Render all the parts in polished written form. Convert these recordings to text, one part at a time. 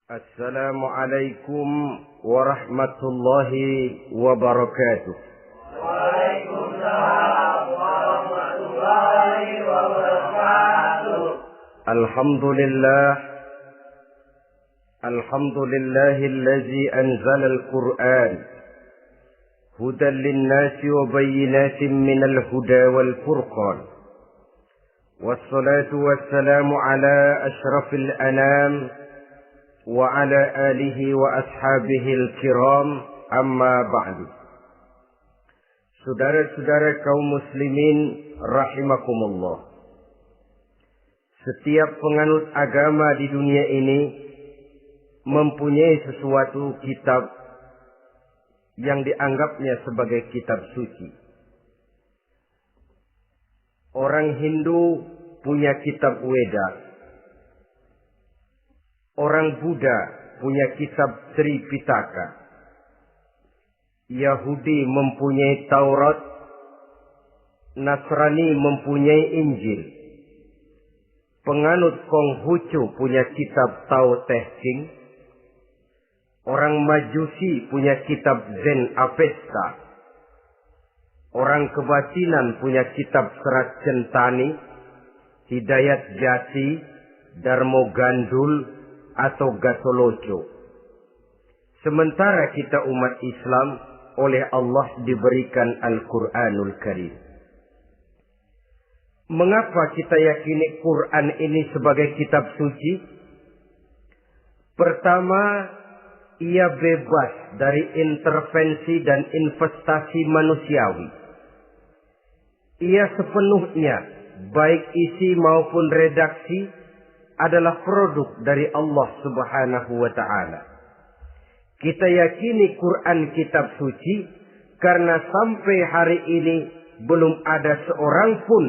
Assalamualaikum warahmatullahi wabarakatuh. Waalaikumsalam warahmatullahi wabarakatuh. Alhamdulillahi anzala al-Qur'an hudan lin-nasi wa bayyinatin minal huda wal furqan. Wassalatu wassalamu ala asyrafil anam wa ala alihi wa ashabihil kiram, amma ba'du. Saudara-saudara kaum muslimin rahimakumullah. Setiap penganut agama di dunia ini mempunyai sesuatu kitab yang dianggapnya sebagai kitab suci. Orang Hindu punya kitab Weda. Orang Buddha punya kitab Tripitaka. Yahudi mempunyai Taurat. Nasrani mempunyai Injil. Penganut Konghucu punya kitab Tao Te Ching. Orang Majusi punya kitab Zen Avesta. Orang Kebatinan punya kitab Serat Centani, Hidayat Jati, Darmo Gandul, atau Gatoloco. Sementara kita umat Islam oleh Allah diberikan Al-Quranul Karim. Mengapa kita yakini Quran ini sebagai kitab suci? Pertama, ia bebas dari intervensi dan investasi manusiawi. Ia sepenuhnya, baik isi maupun redaksi, adalah produk dari Allah Subhanahu wa ta'ala. Kita yakini Quran kitab suci karena sampai hari ini belum ada seorang pun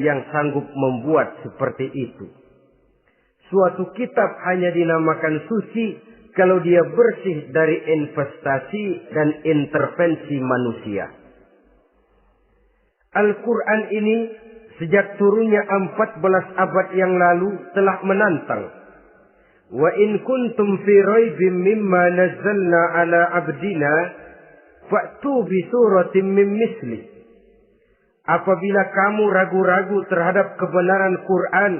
yang sanggup membuat seperti itu. Suatu kitab hanya dinamakan suci kalau dia bersih dari investasi dan intervensi manusia. Al-Quran ini sejak turunnya 14 abad yang lalu telah menantang. Wa in kuntum fi raibim mimma nazzalna ala abdina fa'tu bi suratin min misli. Apabila kamu ragu-ragu terhadap kebenaran Quran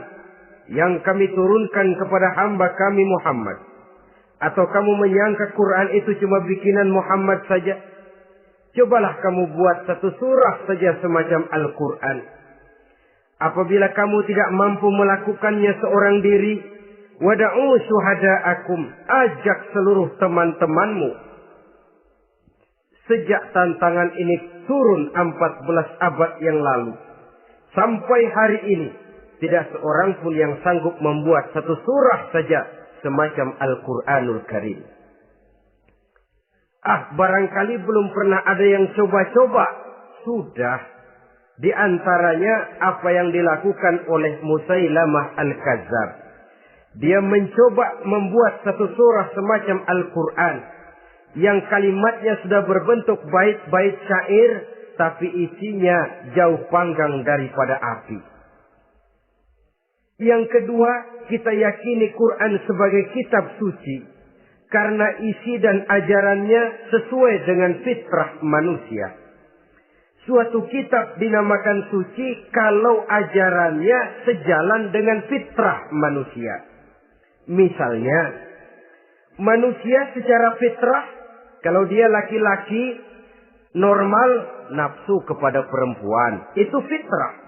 yang kami turunkan kepada hamba kami Muhammad, atau kamu menyangka Quran itu cuma bikinan Muhammad saja, cobalah kamu buat satu surah saja semacam Al-Quran. Apabila kamu tidak mampu melakukannya seorang diri, wada'u syuhada'akum, ajak seluruh teman-temanmu. Sejak tantangan ini turun 14 abad yang lalu, sampai hari ini, tidak seorang pun yang sanggup membuat satu surah saja semacam Al-Quranul Karim. Barangkali belum pernah ada yang coba-coba. Sudah. Di antaranya apa yang dilakukan oleh Musailamah Al-Kazzab. Dia mencoba membuat satu surah semacam Al-Quran yang kalimatnya sudah berbentuk bait-bait syair, tapi isinya jauh panggang daripada api. Yang kedua, kita yakini Quran sebagai kitab suci karena isi dan ajarannya sesuai dengan fitrah manusia. Suatu kitab dinamakan suci kalau ajarannya sejalan dengan fitrah manusia. Misalnya, manusia secara fitrah, kalau dia laki-laki, normal nafsu kepada perempuan. Itu fitrah.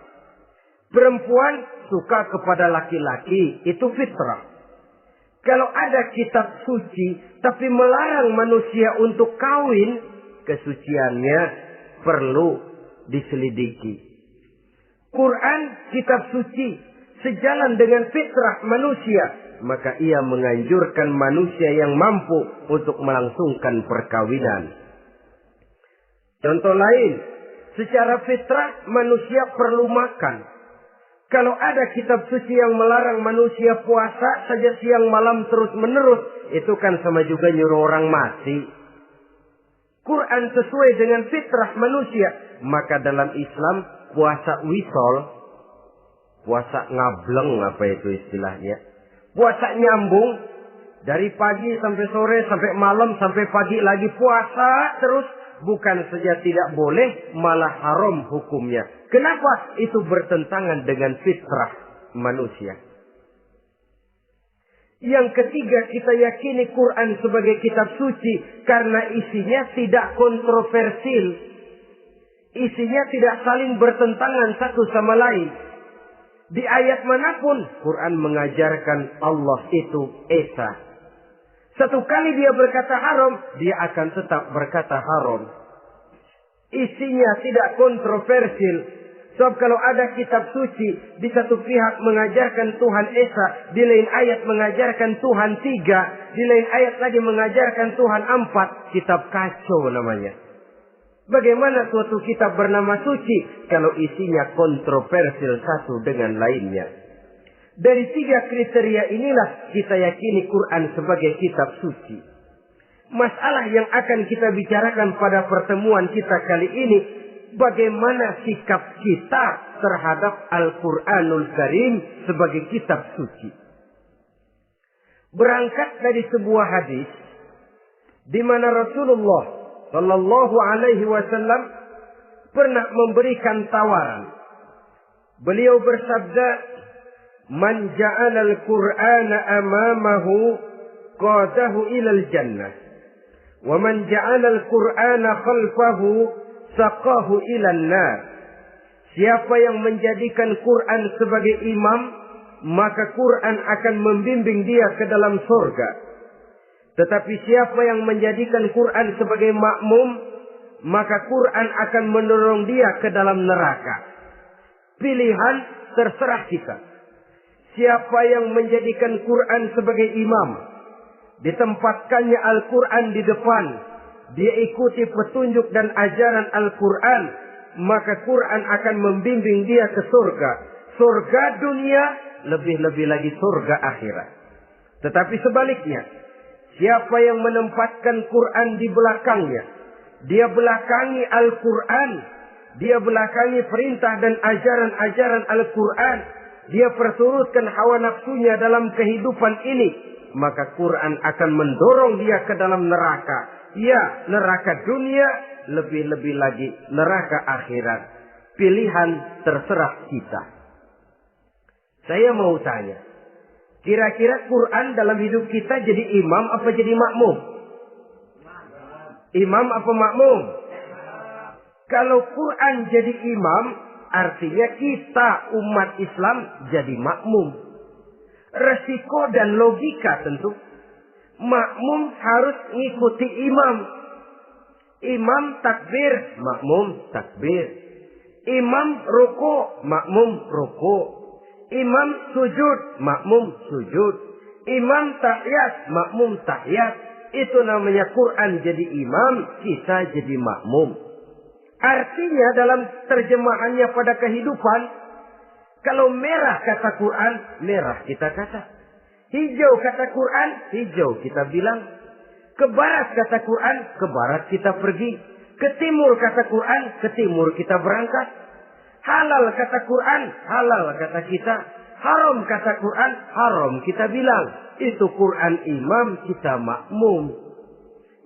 Perempuan suka kepada laki-laki. Itu fitrah. Kalau ada kitab suci, tapi melarang manusia untuk kawin, kesuciannya perlu diselidiki. Quran kitab suci sejalan dengan fitrah manusia, maka ia menganjurkan manusia yang mampu untuk melangsungkan perkawinan. Contoh lain, secara fitrah manusia perlu makan. Kalau ada kitab suci yang melarang manusia puasa saja siang malam terus menerus, itu kan sama juga nyuruh orang mati. Quran sesuai dengan fitrah manusia. Maka dalam Islam puasa wisol, puasa ngableng apa itu istilahnya, puasa nyambung, Dari pagi sampai sore, sampai malam, sampai pagi lagi puasa terus. Bukan saja tidak boleh, malah haram hukumnya. Kenapa? Itu bertentangan dengan fitrah manusia. Yang ketiga, kita yakini Quran sebagai kitab suci karena isinya tidak kontroversial. Isinya tidak saling bertentangan satu sama lain. Di ayat manapun, Quran mengajarkan Allah itu Esa. Satu kali dia berkata haram, dia akan tetap berkata haram. Isinya tidak kontroversial. Sebab kalau ada kitab suci, di satu pihak mengajarkan Tuhan Esa, di lain ayat mengajarkan Tuhan 3, di lain ayat lagi mengajarkan Tuhan 4, kitab kacau namanya. Bagaimana suatu kitab bernama suci kalau isinya kontroversial satu dengan lainnya? Dari 3 kriteria inilah kita yakini Quran sebagai kitab suci. Masalah yang akan kita bicarakan pada pertemuan kita kali ini, bagaimana sikap kita terhadap Al-Quranul Karim sebagai kitab suci. Berangkat dari sebuah hadis di mana Rasulullah Shallallahu Alaihi Wasallam pernah memberikan tawaran. Beliau bersabda, "Man ja'ala al-Qur'ana amamahu qadahu ilal jannah, wa man ja'ala al-Qur'ana khalfahu saqahu ilan nar." Siapa yang menjadikan Quran sebagai imam, maka Quran akan membimbing dia ke dalam surga. Tetapi siapa yang menjadikan Quran sebagai makmum, maka Quran akan mendorong dia ke dalam neraka. Pilihan terserah kita. Siapa yang menjadikan Quran sebagai imam, ditempatkannya Al-Quran di depan, dia ikuti petunjuk dan ajaran Al-Quran, maka Quran akan membimbing dia ke surga. Surga dunia, lebih-lebih lagi surga akhirat. Tetapi sebaliknya, siapa yang menempatkan Quran di belakangnya, dia belakangi Al-Quran, dia belakangi perintah dan ajaran-ajaran Al-Quran, dia perturutkan hawa nafsunya dalam kehidupan ini, maka Quran akan mendorong dia ke dalam neraka. Ya, neraka dunia, lebih-lebih lagi neraka akhirat. Pilihan terserah kita. Saya mau tanya, kira-kira Quran dalam hidup kita jadi imam apa jadi makmum? Imam apa makmum? Kalau Quran jadi imam, artinya kita umat Islam jadi makmum. Resiko dan logika tentu. Makmum harus ngikuti imam. Imam takbir, makmum takbir. Imam ruku, makmum ruku. Imam sujud, makmum sujud. Imam tahiyat, makmum tahiyat. Itu namanya Quran jadi imam, kita jadi makmum. Artinya dalam terjemahannya pada kehidupan, kalau merah kata Quran, merah kita kata. Hijau kata Quran, hijau kita bilang. Ke barat kata Quran, ke barat kita pergi. Ke timur kata Quran, ke timur kita berangkat. Halal kata Quran, halal kata kita. Haram kata Quran, haram kita bilang. Itu Quran imam, kita makmum.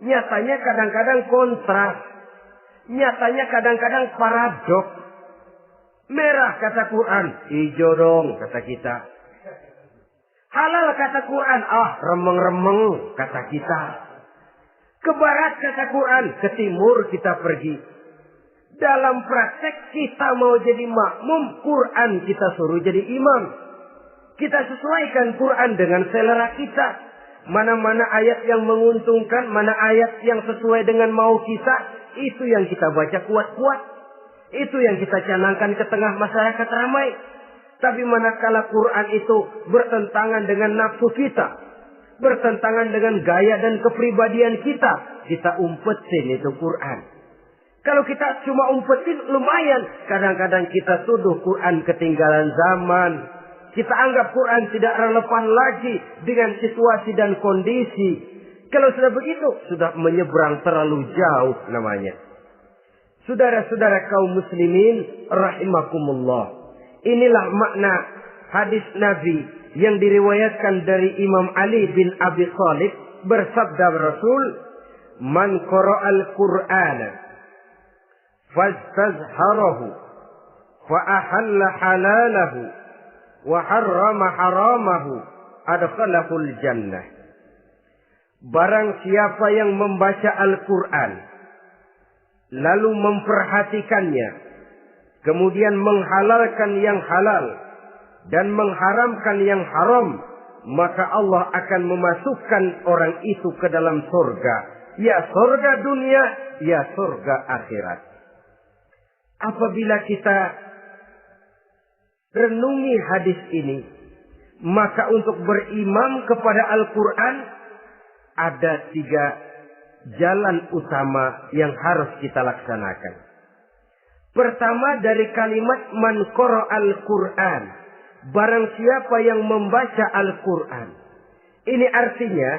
Nyatanya kadang-kadang kontras. Nyatanya kadang-kadang paradok. Merah kata Quran, hijau dong kata kita. Halal kata Quran, remeng-remeng kata kita. Ke barat kata Quran, ke timur kita pergi. Dalam praktek kita mau jadi makmum, Quran kita suruh jadi imam. Kita sesuaikan Quran dengan selera kita. Mana-mana ayat yang menguntungkan, mana ayat yang sesuai dengan mau kita, itu yang kita baca kuat-kuat. Itu yang kita canangkan ke tengah masyarakat ramai. Tapi manakala Quran itu bertentangan dengan nafsu kita, bertentangan dengan gaya dan kepribadian kita, kita umpetin itu Quran. Kalau kita cuma umpetin lumayan, kadang-kadang kita tuduh Quran ketinggalan zaman. Kita anggap Quran tidak relevan lagi dengan situasi dan kondisi. Kalau sudah begitu, sudah menyeberang terlalu jauh namanya. Saudara-saudara kaum muslimin rahimakumullah. Inilah makna hadis Nabi yang diriwayatkan dari Imam Ali bin Abi Thalib, bersabda Rasul, "Man qara'al Qur'ana fastazharahu fa ahalla halalahu wa harrama haramahu adkhalahul jannah." Barang siapa yang membaca Al-Quran lalu memperhatikannya, kemudian menghalalkan yang halal dan mengharamkan yang haram, maka Allah akan memasukkan orang itu ke dalam surga. Ya surga dunia, ya surga akhirat. Apabila kita renungi hadis ini, maka untuk berimam kepada Al-Quran ada 3 jalan utama yang harus kita laksanakan. Pertama, dari kalimat man qara'al Qur'an, barang siapa yang membaca Al-Quran. Ini artinya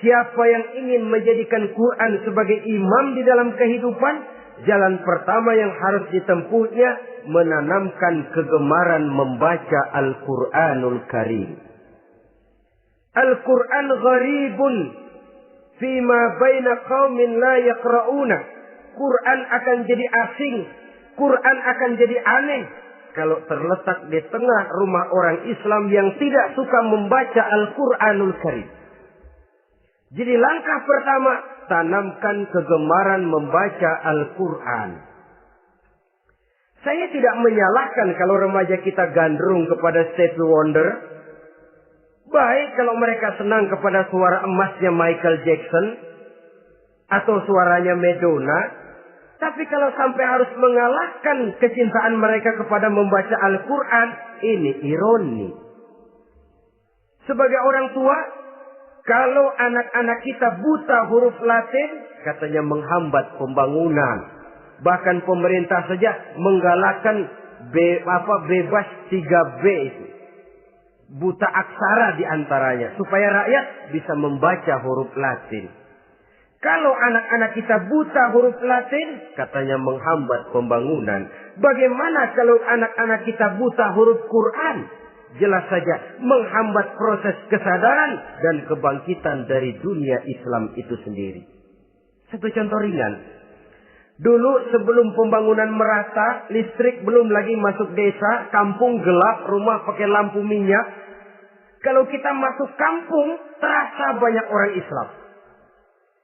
siapa yang ingin menjadikan Quran sebagai imam di dalam kehidupan, jalan pertama yang harus ditempuhnya menanamkan kegemaran membaca Al-Quranul Karim. Al-Quran gharibun fima baina qaumin la yaqra'una. Quran akan jadi asing, Quran akan jadi aneh kalau terletak di tengah rumah orang Islam yang tidak suka membaca Al-Quranul Karim. Jadi langkah pertama, tanamkan kegemaran membaca Al-Quran. Saya tidak menyalahkan kalau remaja kita gandrung kepada Stevie Wonder. Baik kalau mereka senang kepada suara emasnya Michael Jackson atau suaranya Madonna. Tapi kalau sampai harus mengalahkan kecintaan mereka kepada membaca Al-Quran, ini ironi. Sebagai orang tua, kalau anak-anak kita buta huruf Latin, katanya menghambat pembangunan. Bahkan pemerintah saja menggalakkan bebas 3B itu. Buta aksara diantaranya, supaya rakyat bisa membaca huruf Latin. Kalau anak-anak kita buta huruf Latin, katanya menghambat pembangunan. Bagaimana kalau anak-anak kita buta huruf Quran? Jelas saja menghambat proses kesadaran dan kebangkitan dari dunia Islam itu sendiri. Satu contoh ringan. Dulu sebelum pembangunan merata, listrik belum lagi masuk desa, kampung gelap, rumah pakai lampu minyak. Kalau kita masuk kampung, terasa banyak orang Islam.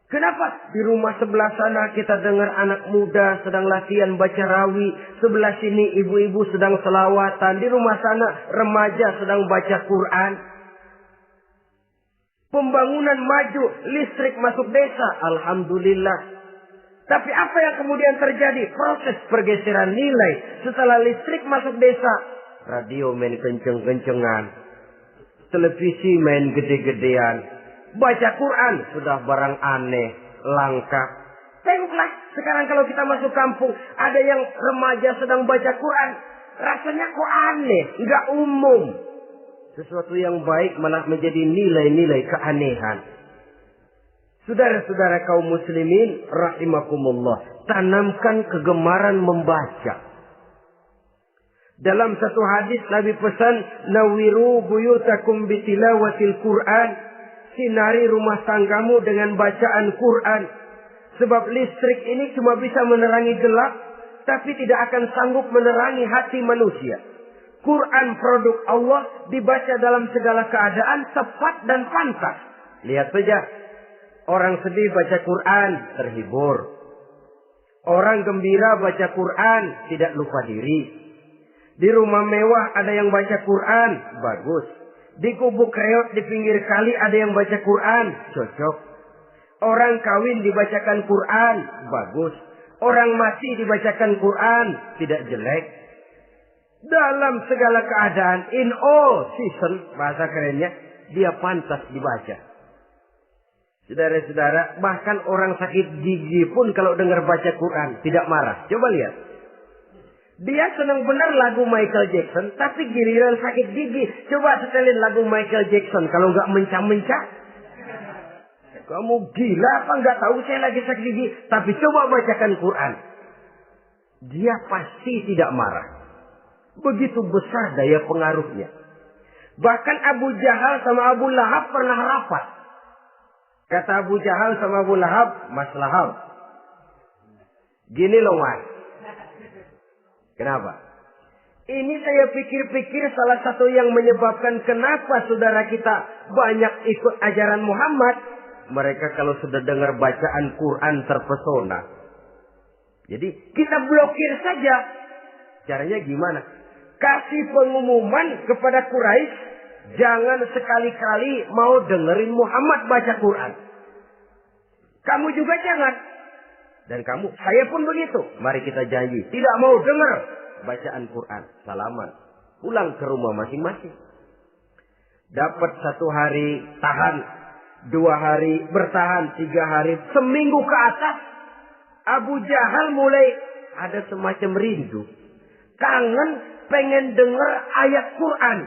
Kenapa? Di rumah sebelah sana kita dengar anak muda sedang latihan baca rawi. Sebelah sini ibu-ibu sedang selawatan. Di rumah sana remaja sedang baca Quran. Pembangunan maju, listrik masuk desa. Alhamdulillah. Tapi apa yang kemudian terjadi? Proses pergeseran nilai. Setelah listrik masuk desa, radio main kenceng-kencengan. Televisi main gede-gedean. Baca Quran sudah barang aneh, langka. Tengoklah sekarang kalau kita masuk kampung, ada yang remaja sedang baca Quran. Rasanya kok aneh, nggak umum. Sesuatu yang baik malah menjadi nilai-nilai keanehan. Saudara-saudara kaum muslimin rahimakumullah, tanamkan kegemaran membaca. Dalam satu hadis Nabi pesan, nawiru buyutakum bitilawatil Quran. Sinari rumah tanggamu dengan bacaan Quran. Sebab listrik ini cuma bisa menerangi gelap, tapi tidak akan sanggup menerangi hati manusia. Quran produk Allah dibaca dalam segala keadaan, tepat dan pantas. Lihat saja, orang sedih baca Quran, terhibur. Orang gembira baca Quran, tidak lupa diri. Di rumah mewah ada yang baca Quran, bagus. Di gubuk reot di pinggir kali ada yang baca Quran, cocok. Orang kawin dibacakan Quran, bagus. Orang mati dibacakan Quran, tidak jelek. Dalam segala keadaan, in all season, bahasa kerennya, dia pantas dibaca. Saudara-saudara, bahkan orang sakit gigi pun kalau dengar baca Quran, tidak marah. Coba lihat. Dia senang benar lagu Michael Jackson, tapi giliran sakit gigi, coba setelin lagu Michael Jackson. Kalau nggak mencah-mencah, kamu gila apa nggak tahu saya lagi sakit gigi? Tapi coba bacakan Quran, dia pasti tidak marah. Begitu besar daya pengaruhnya. Bahkan Abu Jahal sama Abu Lahab pernah rapat. Kata Abu Jahal sama Abu Lahab, Mas Lahab, gini loh Mas. Kenapa? Ini saya pikir-pikir salah satu yang menyebabkan kenapa saudara kita banyak ikut ajaran Muhammad. Mereka kalau sudah dengar bacaan Quran terpesona. Jadi kita blokir saja. Caranya gimana? Kasih pengumuman kepada Quraisy, jangan sekali-kali mau dengerin Muhammad baca Quran. Kamu juga jangan. Dan kamu, saya pun begitu. Mari kita janji, tidak mau dengar bacaan Quran. Salaman. Pulang ke rumah masing-masing. Dapat 1 hari tahan, 2 hari bertahan, 3 hari, seminggu ke atas. Abu Jahal mulai ada semacam rindu. Kangen pengen dengar ayat Quran.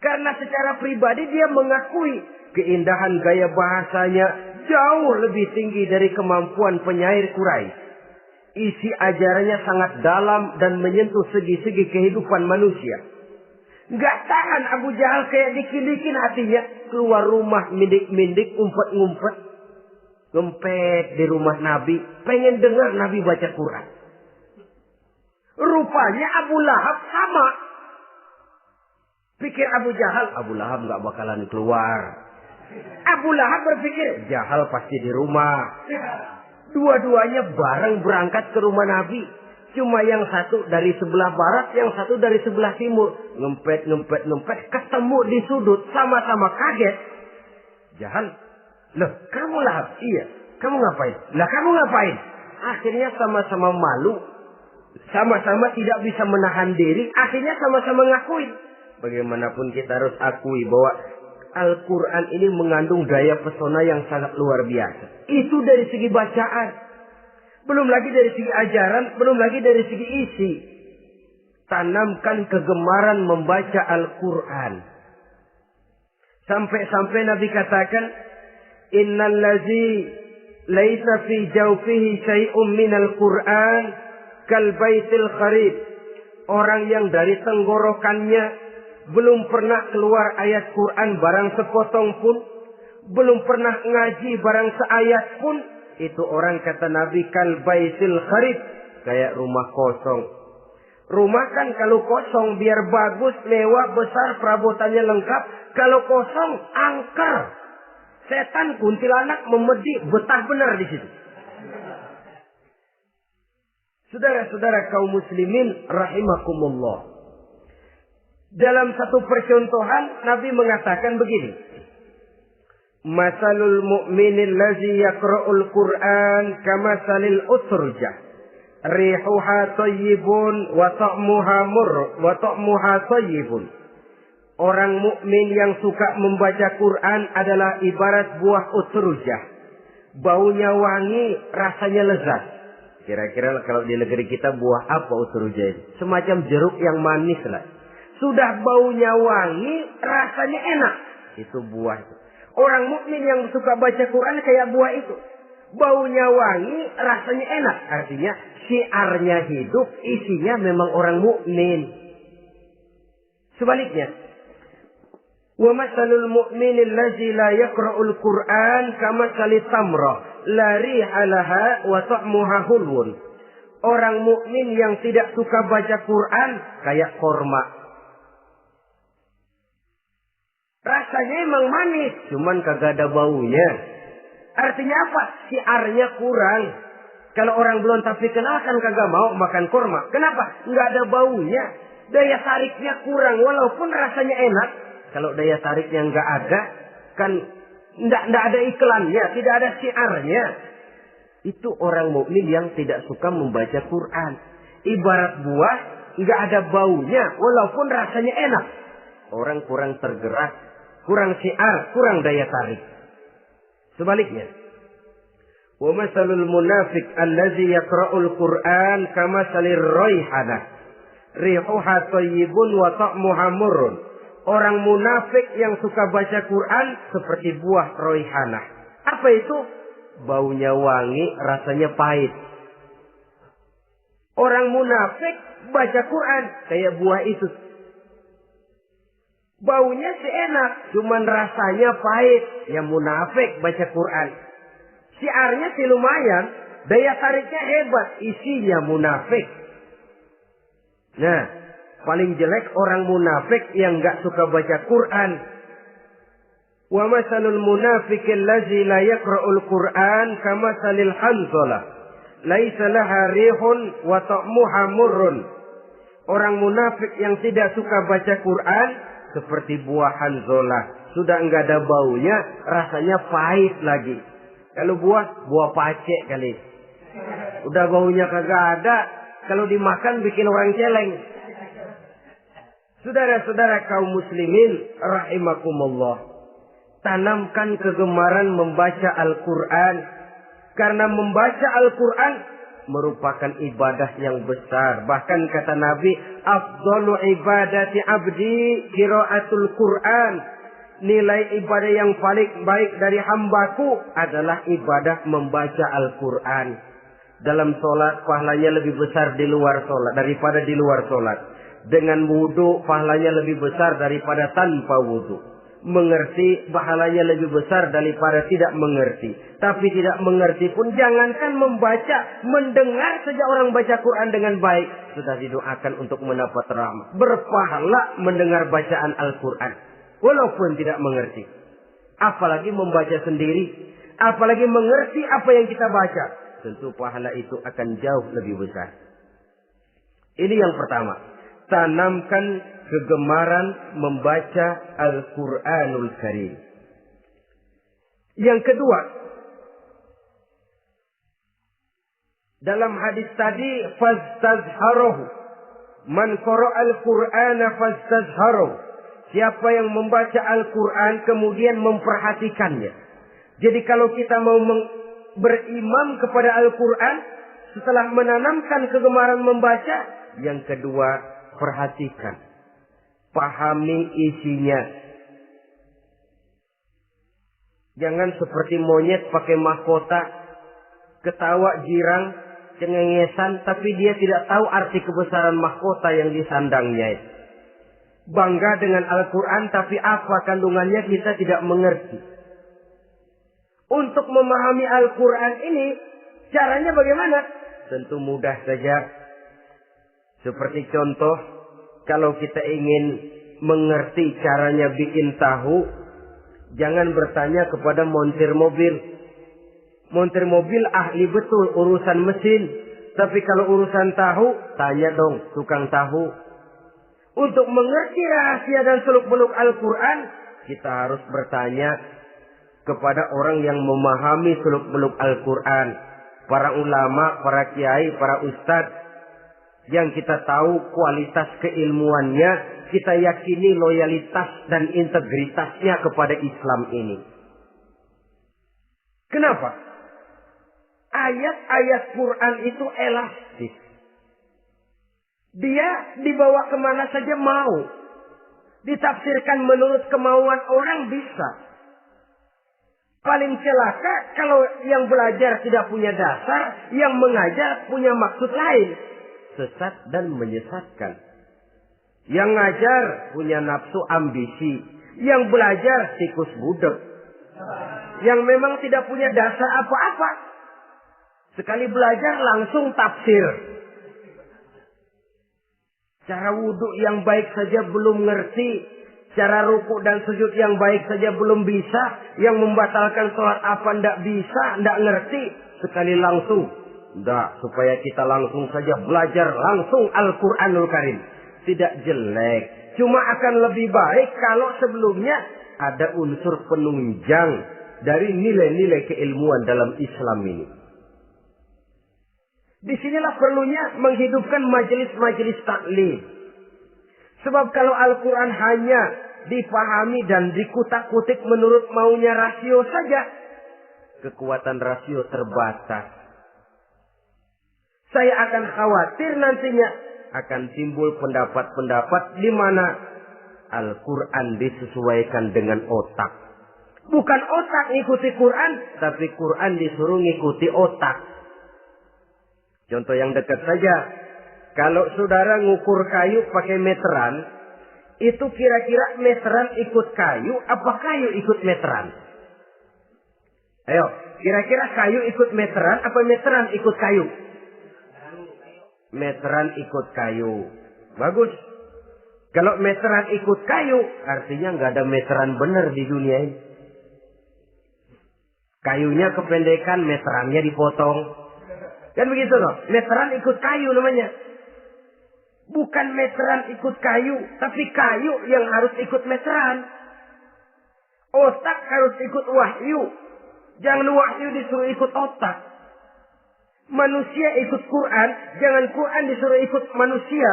Karena secara pribadi dia mengakui keindahan gaya bahasanya jauh lebih tinggi dari kemampuan penyair Quraisy. Isi ajarannya sangat dalam dan menyentuh segi-segi kehidupan manusia. Gak tahan Abu Jahal kayak dikit-dikit hatinya. Keluar rumah mindik-mindik, umpet-ngumpet. Ngempet di rumah Nabi. Pengen dengar Nabi baca Quran. Rupanya Abu Lahab sama. Pikir Abu Jahal, Abu Lahab gak bakalan keluar. Abu Lahab berpikir, Jahal pasti di rumah. Dua-duanya bareng berangkat ke rumah Nabi. Cuma yang satu dari sebelah barat, yang satu dari sebelah timur. Ngempet, ketemu di sudut, sama-sama kaget. Jahal, loh kamu Lahab? Iya, kamu ngapain? Lah kamu ngapain? Akhirnya sama-sama malu. Sama-sama tidak bisa menahan diri. Akhirnya sama-sama ngakuin. Bagaimanapun kita harus akui bahwa Al-Quran ini mengandung daya pesona yang sangat luar biasa. Itu dari segi bacaan. Belum lagi dari segi ajaran. Belum lagi dari segi isi. Tanamkan kegemaran membaca Al-Quran. Sampai-sampai Nabi katakan, Innal ladzi laisa fi jawfihi syai'un minal Quran kal baitil kharib. Orang yang dari tenggorokannya belum pernah keluar ayat Quran barang sepotong pun. Belum pernah ngaji barang seayat pun. Itu orang kata Nabi kal baitil kharib. Kayak rumah kosong. Rumah kan kalau kosong biar bagus, mewah, besar, perabotannya lengkap. Kalau kosong, angker. Setan kuntilanak memedi, betah benar di situ. Saudara-saudara kaum muslimin rahimakumullah. Dalam satu percontohan Nabi mengatakan begini. Masalul mu'minil ladzi yaqra'ul Qur'an kamasalil utrujah. Rihuha thayyibun wa ta'muha thayyibun. Orang mukmin yang suka membaca Quran adalah ibarat buah utrujah. Baunya wangi, rasanya lezat. Kira-kira kalau di negeri kita buah apa utrujah ini? Semacam jeruk yang manis lah. Sudah baunya wangi, rasanya enak. Itu buah itu. Orang mukmin yang suka baca Quran kayak buah itu. Baunya wangi, rasanya enak. Artinya syiarnya hidup, isinya memang orang mukmin. Sebaliknya, wa masalul mu'minil ladzi la yaqra'ul Qur'an kamatsali tamrah la riha laha wa ta'muha hulwun. Orang mukmin yang tidak suka baca Quran kayak korma. Rasanya emang manis, cuman kagak ada baunya. Artinya apa? Syiarnya kurang. Kalau orang belum tapi kenal kan kagak mau makan kurma. Kenapa? Nggak ada baunya. Daya tariknya kurang. Walaupun rasanya enak. Kalau daya tariknya nggak ada, kan nggak ada iklannya, tidak ada syiarnya. Itu orang mukmin yang tidak suka membaca Quran. Ibarat buah, nggak ada baunya, walaupun rasanya enak. Orang kurang tergerak, kurang syiar, kurang daya tarik. Sebaliknya, wa masalul munafiq allazi yaqra'ul Qur'an kamasalir raihanah. Rihuha thayyibun wa ta'muha murrun. Orang munafik yang suka baca Quran seperti buah raihanah. Apa itu? Baunya wangi, rasanya pahit. Orang munafik baca Quran kayak buah itu. Baunya sih enak, cuman rasanya pahit. Ya munafik baca Quran. Syiarnya sih lumayan, daya tariknya hebat, isinya munafik. Nah, paling jelek orang munafik yang gak suka baca Quran. Wa masalul munafiqil ladzi la yaqra'ul Qur'an kamasalil hanzalah. Laisa laha rihun wa ta'muha murrun. Orang munafik yang tidak suka baca Quran seperti buah hanzalah. Sudah enggak ada baunya, rasanya pahit lagi. Kalau buah pacek kali. Udah baunya kagak ada, kalau dimakan bikin orang celeng. Saudara-saudara kaum muslimin rahimakumullah. Tanamkan kegemaran membaca Al-Quran. Karena membaca Al-Quran merupakan ibadah yang besar. Bahkan kata Nabi, afdalu ibadati abdi qiraatul Quran. Nilai ibadah yang paling baik dari hambaku adalah ibadah membaca Al-Quran. Dalam sholat pahalanya lebih besar di luar sholat daripada di luar sholat. Dengan wudu pahalanya lebih besar daripada tanpa wudu. Mengerti pahalanya lebih besar daripada tidak mengerti. Tapi tidak mengerti pun jangankan membaca, mendengar saja orang baca Quran dengan baik sudah didoakan untuk mendapat rahmat. Berpahala mendengar bacaan Al-Quran walaupun tidak mengerti. Apalagi membaca sendiri, apalagi mengerti apa yang kita baca. Tentu pahala itu akan jauh lebih besar. Ini yang pertama. Tanamkan kegemaran membaca Al-Quranul Karim. Yang kedua, dalam hadis tadi, fastazharuhu. Man qara'al Qur'ana fastazharuhu. Siapa yang membaca Al-Quran kemudian memperhatikannya. Jadi kalau kita mau berimam kepada Al-Quran, setelah menanamkan kegemaran membaca, yang kedua, perhatikan, pahami isinya. Jangan seperti monyet pakai mahkota, ketawa girang, cengengesan, tapi dia tidak tahu arti kebesaran mahkota yang disandangnya. Bangga dengan Al-Quran, tapi apa kandungannya kita tidak mengerti. Untuk memahami Al-Quran ini, caranya bagaimana? Tentu mudah saja. Seperti contoh, kalau kita ingin mengerti caranya bikin tahu, jangan bertanya kepada montir mobil. Montir mobil ahli betul urusan mesin. Tapi kalau urusan tahu, tanya dong tukang tahu. Untuk mengerti rahasia dan seluk-beluk Al-Quran, kita harus bertanya kepada orang yang memahami seluk-beluk Al-Quran. Para ulama, para kiai, para ustadz. Yang kita tahu kualitas keilmuannya, kita yakini loyalitas dan integritasnya kepada Islam ini. Kenapa? Ayat-ayat Quran itu elastis. Dia dibawa kemana saja mau. Ditafsirkan menurut kemauan orang bisa. Paling celaka kalau yang belajar tidak punya dasar, yang mengajar punya maksud lain. Sesat dan menyesatkan. Yang ngajar punya nafsu ambisi. Yang belajar tikus budak. Yang memang tidak punya dasar apa-apa. Sekali belajar langsung tafsir. Cara wudhu yang baik saja belum ngerti. Cara ruku dan sujud yang baik saja belum bisa. Yang membatalkan sholat apa ndak bisa, ndak ngerti. Sekali langsung. Tidak, supaya kita langsung saja belajar langsung Al-Quranul Karim. Tidak jelek. Cuma akan lebih baik kalau sebelumnya ada unsur penunjang dari nilai-nilai keilmuan dalam Islam ini. Disinilah perlunya menghidupkan majelis-majelis taklim. Sebab kalau Al-Quran hanya dipahami dan dikutak-kutik menurut maunya rasio saja, kekuatan rasio terbatas. Saya akan khawatir nantinya akan timbul pendapat-pendapat di mana Al-Quran disesuaikan dengan otak. Bukan otak ngikuti Quran, tapi Quran disuruh ngikuti otak. Contoh yang dekat saja. Kalau saudara ngukur kayu pakai meteran, itu kira-kira meteran ikut kayu, apa kayu ikut meteran? Ayo, kira-kira kayu ikut meteran, apa meteran ikut kayu? Meteran ikut kayu. Bagus. Kalau meteran ikut kayu, artinya nggak ada meteran benar di dunia ini. Kayunya kependekan, meterannya dipotong. Kan begitu loh. Meteran ikut kayu namanya. Bukan meteran ikut kayu, tapi kayu yang harus ikut meteran. Otak harus ikut wahyu. Jangan wahyu disuruh ikut otak. Manusia ikut Quran, jangan Quran disuruh ikut manusia.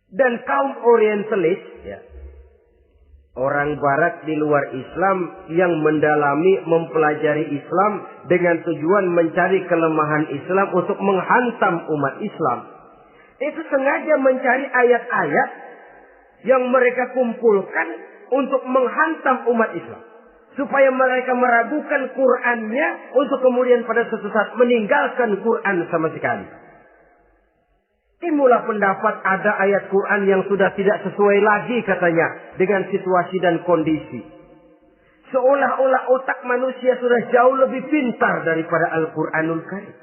Dan kaum orientalis, ya, orang barat di luar Islam yang mendalami, mempelajari Islam dengan tujuan mencari kelemahan Islam untuk menghantam umat Islam. Itu sengaja mencari ayat-ayat yang mereka kumpulkan untuk menghantam umat Islam. Supaya mereka meragukan Qur'annya untuk kemudian pada suatu saat meninggalkan Qur'an sama sekali. Timbullah pendapat ada ayat Quran yang sudah tidak sesuai lagi katanya dengan situasi dan kondisi. Seolah-olah otak manusia sudah jauh lebih pintar daripada Al-Quranul Karim.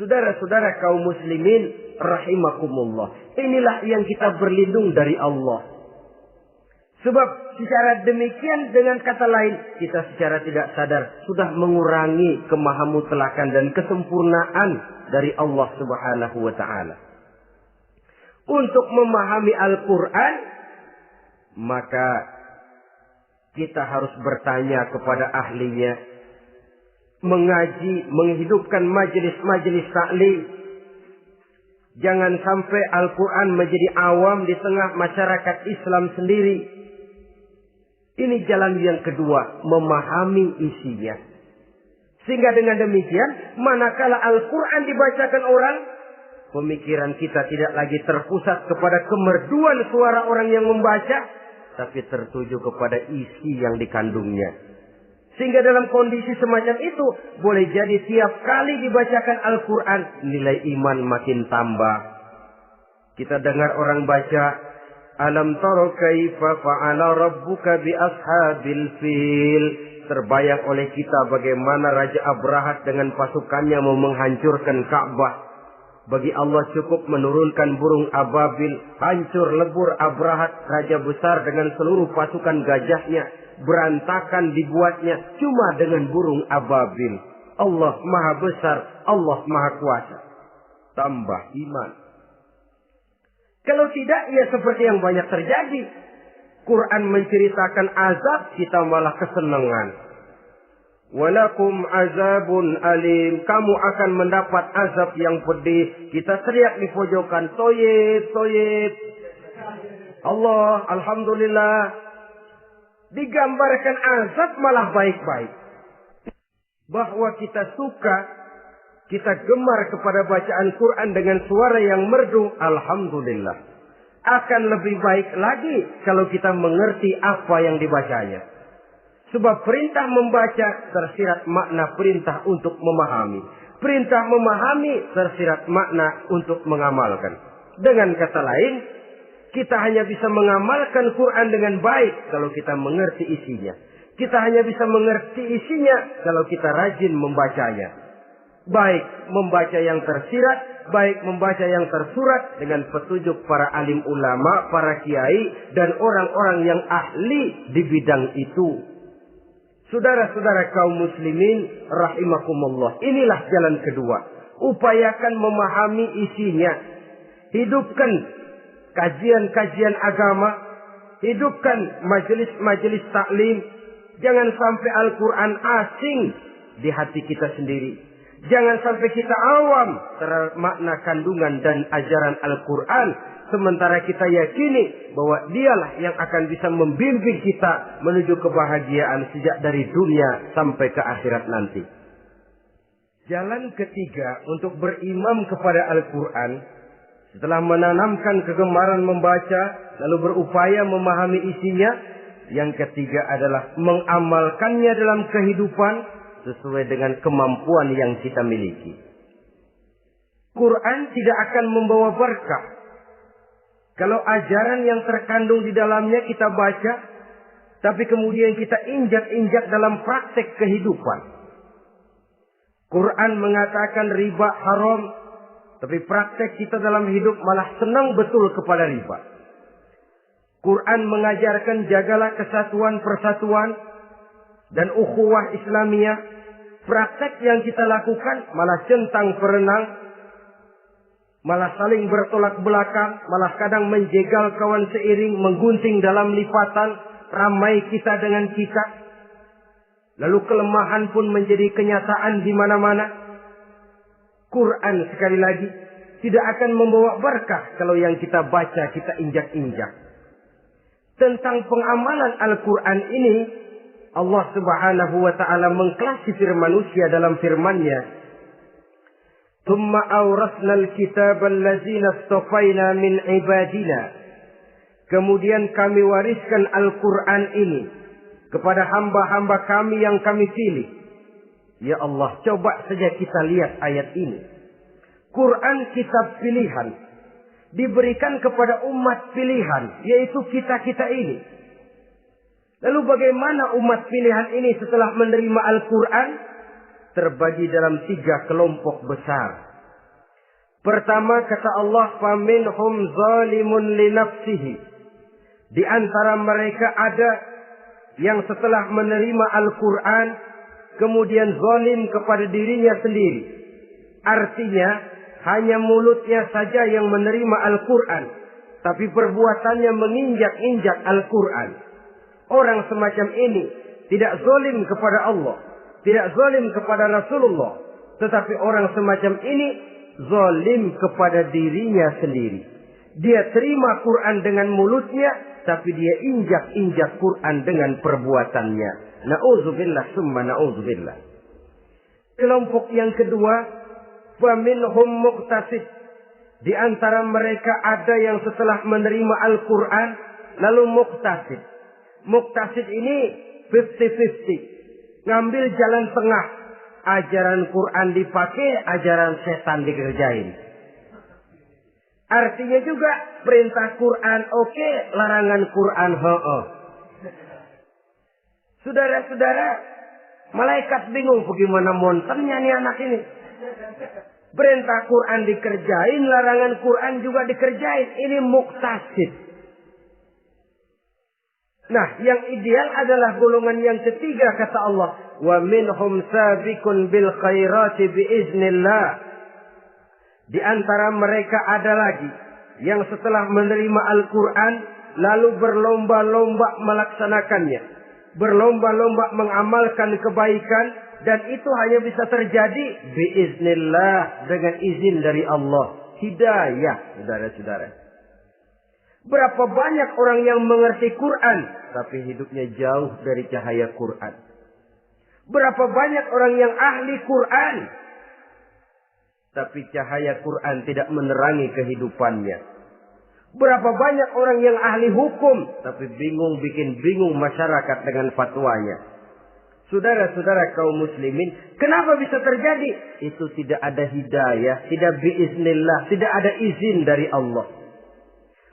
Saudara-saudara kaum muslimin rahimakumullah. Inilah yang kita berlindung dari Allah. Sebab secara demikian dengan kata lain kita secara tidak sadar sudah mengurangi kemahamutlakan dan kesempurnaan dari Allah Subhanahu wa ta'ala. Untuk memahami Al-Quran, maka kita harus bertanya kepada ahlinya. Mengaji, menghidupkan majelis-majelis taklim. Jangan sampai Al-Quran menjadi awam di tengah masyarakat Islam sendiri. Ini jalan yang kedua, memahami isinya. Sehingga dengan demikian, manakala Al-Quran dibacakan orang, pemikiran kita tidak lagi terpusat kepada kemerduan suara orang yang membaca, tapi tertuju kepada isi yang dikandungnya. Sehingga dalam kondisi semacam itu, boleh jadi tiap kali dibacakan Al-Quran, nilai iman makin tambah. Kita dengar orang baca, Alam tara kaifa fa'ala rabbuka bi ashabil fil. Terbayang oleh kita bagaimana Raja Abrahat dengan pasukannya mau menghancurkan Ka'bah. Bagi Allah cukup menurunkan burung ababil. Hancur lebur Abrahat, raja besar dengan seluruh pasukan gajahnya. Berantakan dibuatnya cuma dengan burung ababil. Allah maha besar, Allah maha kuasa. Tambah iman. Kalau tidak, ya seperti yang banyak terjadi. Quran menceritakan azab, kita malah kesenangan. Walakum azabun alim. Kamu akan mendapat azab yang pedih. Kita teriak di pojokan, toyib, toyib. Allah, alhamdulillah. Digambarkan azab malah baik-baik. Bahwa kita suka, kita gemar kepada bacaan Quran dengan suara yang merdu, alhamdulillah. Akan lebih baik lagi kalau kita mengerti apa yang dibacanya. Sebab perintah membaca tersirat makna perintah untuk memahami. Perintah memahami tersirat makna untuk mengamalkan. Dengan kata lain, kita hanya bisa mengamalkan Quran dengan baik kalau kita mengerti isinya. Kita hanya bisa mengerti isinya kalau kita rajin membacanya. Baik membaca yang tersirat, baik membaca yang tersurat dengan petunjuk para alim ulama, para kiai, dan orang-orang yang ahli di bidang itu. Saudara-saudara kaum muslimin rahimakumullah. Inilah jalan kedua. Upayakan memahami isinya. Hidupkan kajian-kajian agama. Hidupkan majelis-majelis taklim. Jangan sampai Al-Quran asing di hati kita sendiri. Jangan sampai kita awam terhadap makna kandungan dan ajaran Al-Quran. Sementara kita yakini bahwa dialah yang akan bisa membimbing kita menuju kebahagiaan sejak dari dunia sampai ke akhirat nanti. Jalan ketiga untuk berimam kepada Al-Quran. Setelah menanamkan kegemaran membaca, lalu berupaya memahami isinya. Yang ketiga adalah mengamalkannya dalam kehidupan sesuai dengan kemampuan yang kita miliki. Quran tidak akan membawa berkah Kalau ajaran yang terkandung di dalamnya kita baca, tapi kemudian kita injak-injak dalam praktek kehidupan. Quran mengatakan riba haram, tapi praktek kita dalam hidup malah senang betul kepada riba. Quran mengajarkan jagalah kesatuan persatuan dan ukhuwah Islamiyah. Praktek yang kita lakukan malah centang perenang, malah saling bertolak belakang, malah kadang menjegal kawan seiring, menggunting dalam lipatan, ramai kita dengan kita. Lalu kelemahan pun menjadi kenyataan di mana-mana. Quran sekali lagi tidak akan membawa berkah kalau yang kita baca kita injak-injak. Tentang pengamalan Al-Quran ini, Allah Subhanahu wa ta'ala mengklasifikasi manusia dalam firman-Nya. Tsumma awrasnal kitaba allazina istafaina min ibadina. Kemudian kami wariskan Al-Quran ini kepada hamba-hamba kami yang kami pilih. Ya Allah, coba saja kita lihat ayat ini. Quran kitab pilihan. Diberikan kepada umat pilihan, yaitu kita-kita ini. Lalu bagaimana umat pilihan ini setelah menerima Al-Quran? Terbagi dalam 3 kelompok besar. Pertama kata Allah, فَمِنْهُمْ ظَالِمٌ لِنَفْسِهِ. Di antara mereka ada yang setelah menerima Al-Quran, kemudian zalim kepada dirinya sendiri. Artinya, hanya mulutnya saja yang menerima Al-Quran, tapi perbuatannya menginjak-injak Al-Quran. Orang semacam ini tidak zalim kepada Allah, tidak zalim kepada Rasulullah, tetapi orang semacam ini zalim kepada dirinya sendiri. Dia terima Quran dengan mulutnya, tapi dia injak-injak Quran dengan perbuatannya. Na'udzubillah summa na'udzubillah. Kelompok yang kedua, وَمِنْهُمْ مُقْتَصِدٌ. Di antara mereka ada yang setelah menerima Al-Quran lalu muqtasid. Muqtasid ini 50-50. Ngambil jalan tengah. Ajaran Quran dipakai, ajaran setan dikerjain. Artinya juga perintah Quran oke, larangan Quran ho-oh. Saudara-saudara, malaikat bingung bagaimana monternya nih anak ini. Perintah Quran dikerjain, larangan Quran juga dikerjain. Ini muqtasid. Nah, yang ideal adalah golongan yang ketiga kata Allah. Wa minhum sabiqun bil khairati biiznillah. Di antara mereka ada lagi yang setelah menerima Al-Quran lalu berlomba-lomba melaksanakannya. Berlomba-lomba mengamalkan kebaikan. Dan itu hanya bisa terjadi biiznillah, dengan izin dari Allah. Hidayah, saudara-saudara. Berapa banyak orang yang mengerti Quran, tapi hidupnya jauh dari cahaya Quran. Berapa banyak orang yang ahli Quran, tapi cahaya Quran tidak menerangi kehidupannya. Berapa banyak orang yang ahli hukum, tapi bikin bingung masyarakat dengan fatwanya. Saudara-saudara kaum muslimin, kenapa bisa terjadi? Itu tidak ada hidayah, tidak biiznillah, tidak ada izin dari Allah.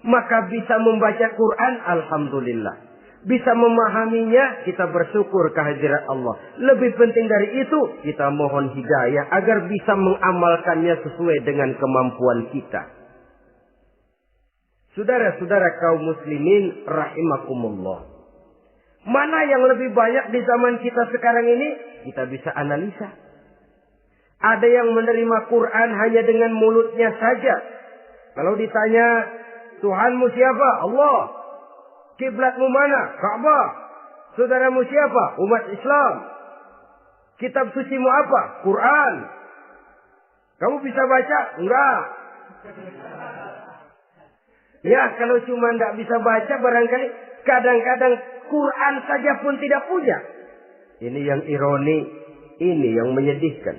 Maka bisa membaca Quran, alhamdulillah. Bisa memahaminya, kita bersyukur kehadirat Allah. Lebih penting dari itu, kita mohon hidayah agar bisa mengamalkannya sesuai dengan kemampuan kita. Saudara-saudara kaum muslimin, rahimakumullah. Mana yang lebih banyak di zaman kita sekarang ini? Kita bisa analisa. Ada yang menerima Quran hanya dengan mulutnya saja. Kalau ditanya, Tuhanmu siapa? Allah. Kiblatmu mana? Ka'bah. Saudaramu siapa? Umat Islam. Kitab sucimu apa? Quran. Kamu bisa baca? Enggak. Ya, kalau cuma enggak bisa baca, barangkali kadang-kadang Quran saja pun tidak punya. Ini yang ironi, ini yang menyedihkan.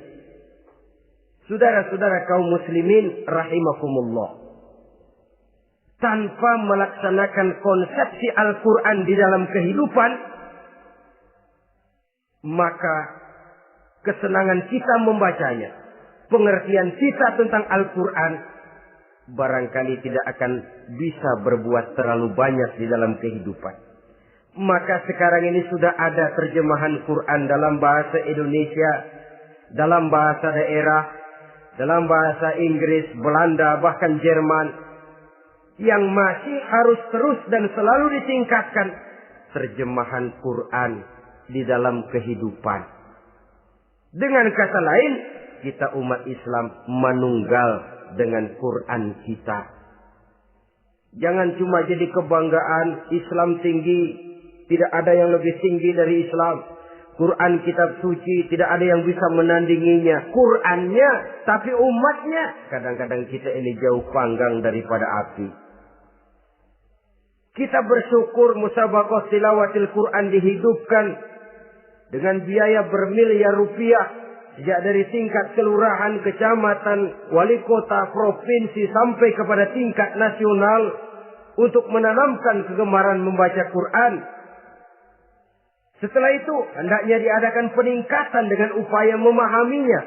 Saudara-saudara kaum muslimin rahimakumullah. Tanpa melaksanakan konsepsi Al-Quran di dalam kehidupan, maka kesenangan kita membacanya, pengertian kita tentang Al-Quran barangkali tidak akan bisa berbuat terlalu banyak di dalam kehidupan. Maka sekarang ini sudah ada terjemahan Quran dalam bahasa Indonesia, dalam bahasa daerah, dalam bahasa Inggris, Belanda, bahkan Jerman, yang masih harus terus dan selalu ditingkatkan terjemahan Quran di dalam kehidupan. Dengan kata lain, kita umat Islam menunggal dengan Quran kita. Jangan cuma jadi kebanggaan Islam tinggi, tidak ada yang lebih tinggi dari Islam. Quran kitab suci, tidak ada yang bisa menandinginya. Qurannya, tapi umatnya, kadang-kadang kita ini jauh panggang daripada api. Kita bersyukur musabaqah tilawatil Quran dihidupkan dengan biaya bermiliar rupiah. Sejak dari tingkat kelurahan, kecamatan, wali kota, provinsi, sampai kepada tingkat nasional. Untuk menanamkan kegemaran membaca Quran. Setelah itu, hendaknya diadakan peningkatan dengan upaya memahaminya.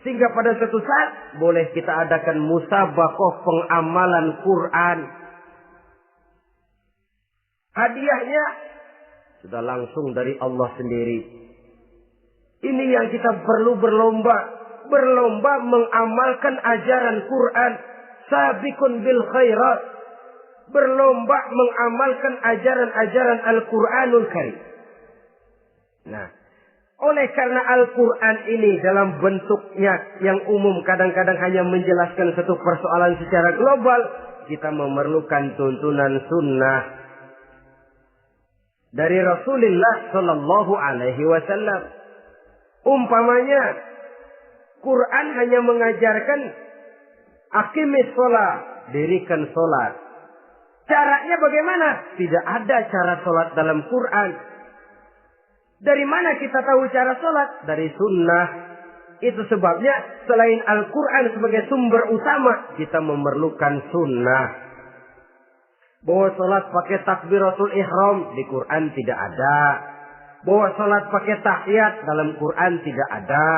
Sehingga pada suatu saat, boleh kita adakan musabaqah pengamalan Quran. Hadiahnya sudah langsung dari Allah sendiri. Ini yang kita perlu berlomba. Berlomba mengamalkan ajaran Quran. Sabiqun bil khairat. Berlomba mengamalkan ajaran-ajaran Al-Quranul Karim. Nah, oleh karena Al-Quran ini dalam bentuknya yang umum kadang-kadang hanya menjelaskan satu persoalan secara global. Kita memerlukan tuntunan sunnah dari Rasulullah Sallallahu Alaihi Wasallam. Umpamanya, Quran hanya mengajarkan aqimis sholat, dirikan sholat. Caranya bagaimana? Tidak ada cara sholat dalam Quran. Dari mana kita tahu cara sholat? Dari sunnah. Itu sebabnya selain Al-Quran sebagai sumber utama, kita memerlukan sunnah. Bahwa sholat pakai takbiratul ihram di Quran tidak ada. Bahwa sholat pakai tahiyat dalam Quran tidak ada.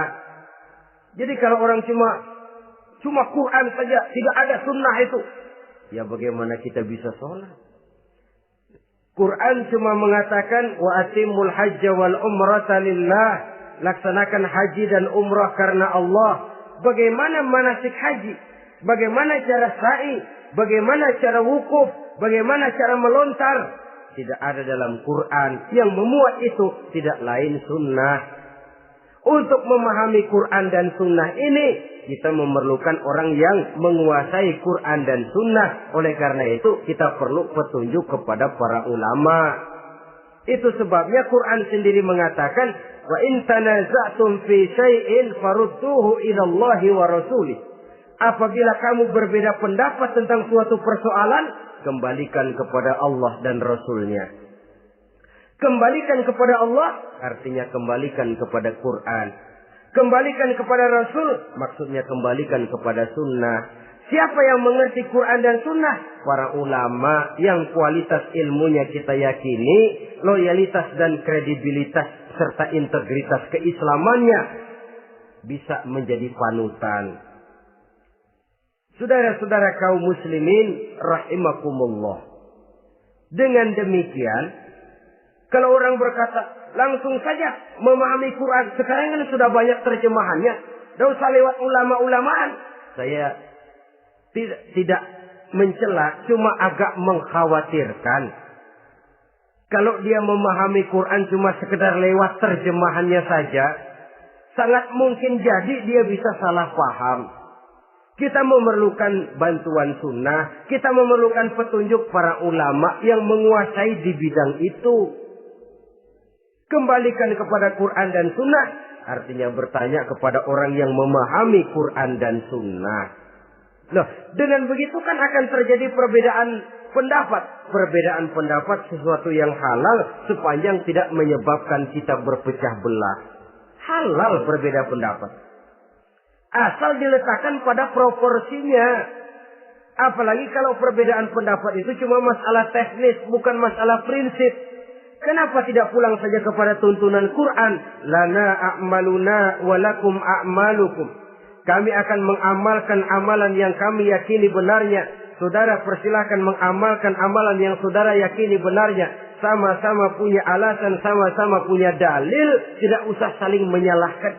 Jadi kalau orang cuma Quran saja, tidak ada sunnah itu, ya bagaimana kita bisa sholat? Quran cuma mengatakan wa atimul hajja wal umrata lillah, laksanakan haji dan umrah karena Allah. Bagaimana manasik haji? Bagaimana cara sa'i? Bagaimana cara wukuf? Bagaimana cara melontar? Tidak ada dalam Quran. Yang memuat itu tidak lain sunnah. Untuk memahami Quran dan sunnah ini, kita memerlukan orang yang menguasai Quran dan sunnah. Oleh karena itu, kita perlu petunjuk kepada para ulama. Itu sebabnya Quran sendiri mengatakan, wa in tanaza'tum fi syai'in farudduhu ila Allahi wa rasulih. Apabila kamu berbeda pendapat tentang suatu persoalan, kembalikan kepada Allah dan Rasulnya. Kembalikan kepada Allah, artinya kembalikan kepada Quran. Kembalikan kepada Rasul, maksudnya kembalikan kepada sunnah. Siapa yang mengerti Quran dan sunnah? Para ulama yang kualitas ilmunya kita yakini, loyalitas dan kredibilitas serta integritas keislamannya bisa menjadi panutan. Saudara-saudara kaum muslimin rahimakumullah. Dengan demikian, kalau orang berkata langsung saja memahami Quran, sekarang kan sudah banyak terjemahannya, tidak usah lewat ulama-ulamaan. Saya tidak mencela, cuma agak mengkhawatirkan. Kalau dia memahami Quran cuma sekedar lewat terjemahannya saja, sangat mungkin jadi dia bisa salah paham. Kita memerlukan bantuan sunnah. Kita memerlukan petunjuk para ulama yang menguasai di bidang itu. Kembalikan kepada Quran dan sunnah. Artinya bertanya kepada orang yang memahami Quran dan sunnah. Loh, dengan begitu kan akan terjadi perbedaan pendapat. Perbedaan pendapat sesuatu yang halal sepanjang tidak menyebabkan kita berpecah belah. Halal berbeda pendapat. Asal diletakkan pada proporsinya. Apalagi kalau perbedaan pendapat itu cuma masalah teknis, bukan masalah prinsip. Kenapa tidak pulang saja kepada tuntunan Quran? Lana a'maluna walakum a'malukum. Kami akan mengamalkan amalan yang kami yakini benarnya. Saudara persilahkan mengamalkan amalan yang saudara yakini benarnya. Sama-sama punya alasan, sama-sama punya dalil. Tidak usah saling menyalahkan.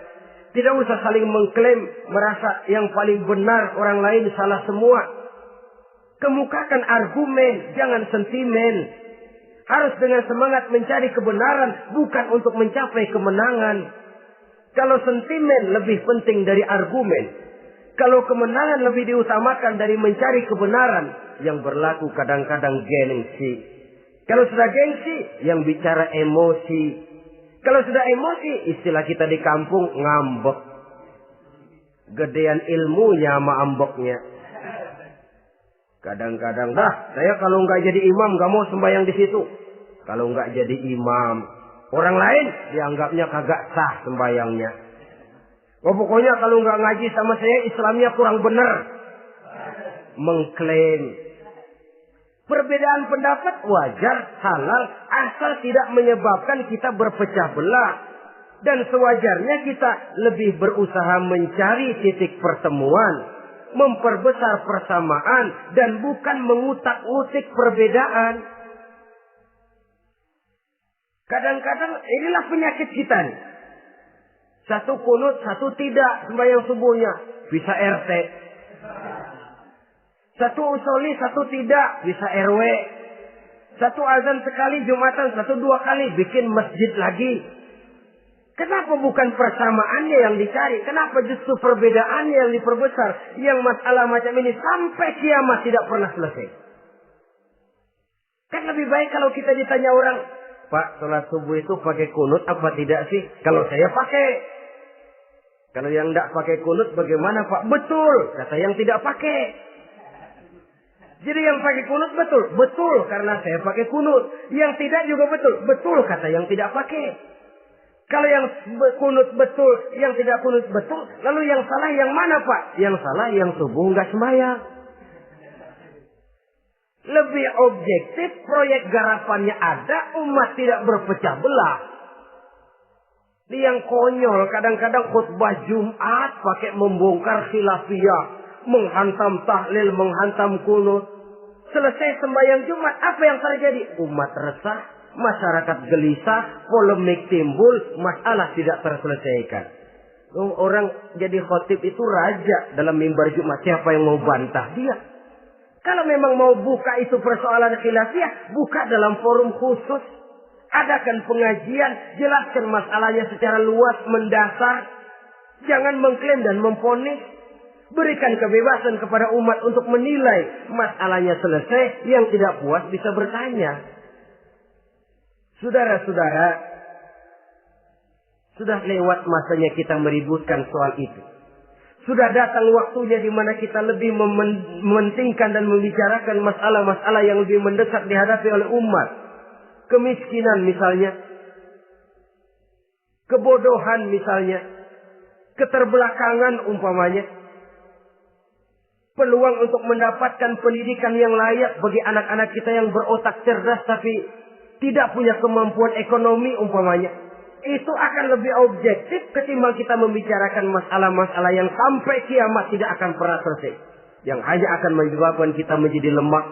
Tidak usah saling mengklaim, merasa yang paling benar, orang lain salah semua. Kemukakan argumen, jangan sentimen. Harus dengan semangat mencari kebenaran, bukan untuk mencapai kemenangan. Kalau sentimen lebih penting dari argumen. Kalau kemenangan lebih diutamakan dari mencari kebenaran. Yang berlaku kadang-kadang gengsi. Kalau sudah gengsi, yang bicara emosi. Kalau sudah emosi, istilah kita di kampung, ngambek. Gedean ilmunya sama ambeknya. Kadang-kadang, saya kalau nggak jadi imam, nggak mau sembahyang di situ. Kalau nggak jadi imam, orang lain dianggapnya kagak sah sembahyangnya. Pokoknya kalau nggak ngaji sama saya, Islamnya kurang benar. Mengklaim. Perbedaan pendapat wajar, halal, asal tidak menyebabkan kita berpecah belah. Dan sewajarnya kita lebih berusaha mencari titik pertemuan, memperbesar persamaan, dan bukan mengutak-utik perbedaan. Kadang-kadang inilah penyakit kita nih. Satu kunut, satu tidak sembahyang subuhnya. Bisa RT. Satu usoli, satu tidak. Bisa RW. Satu azan sekali Jumatan, satu dua kali. Bikin masjid lagi. Kenapa bukan persamaannya yang dicari? Kenapa justru perbedaannya yang diperbesar? Yang masalah macam ini sampai kiamat tidak pernah selesai. Kan lebih baik kalau kita ditanya orang, Pak, sholat subuh itu pakai kunut apa tidak sih? Kalau saya pakai. Kalau yang tidak pakai kunut bagaimana Pak? Betul, kata yang tidak pakai. Jadi yang pakai kunut betul. Betul karena saya pakai kunut. Yang tidak juga betul. Betul kata yang tidak pakai. Kalau yang kunut betul, yang tidak kunut betul. Lalu yang salah yang mana Pak? Yang salah yang subuh nggak sembahyang. Lebih objektif, proyek garapannya ada, umat tidak berpecah belah. Ini yang konyol, kadang-kadang khutbah Jumat pakai membongkar khilafiyah, menghantam tahlil, menghantam kunut. Selesai sembahyang Jumat, apa yang terjadi? Umat resah, masyarakat gelisah, polemik timbul, masalah tidak terselesaikan. Orang jadi khotib itu raja dalam mimbar Jumat, siapa yang mau bantah dia? Kalau memang mau buka itu persoalan khilafiyah, buka dalam forum khusus. Adakan pengajian, jelaskan masalahnya secara luas, mendasar. Jangan mengklaim dan memponis. Berikan kebebasan kepada umat untuk menilai masalahnya selesai. Yang tidak puas bisa bertanya. Saudara-saudara, sudah lewat masanya kita meributkan soal itu. Sudah datang waktunya di mana kita lebih mementingkan dan membicarakan masalah-masalah yang lebih mendesak dihadapi oleh umat. Kemiskinan misalnya. Kebodohan misalnya. Keterbelakangan umpamanya. Peluang untuk mendapatkan pendidikan yang layak bagi anak-anak kita yang berotak cerdas tapi tidak punya kemampuan ekonomi umpamanya. Itu akan lebih objektif ketimbang kita membicarakan masalah-masalah yang sampai kiamat tidak akan pernah selesai. Yang hanya akan menyebabkan kita menjadi lemah,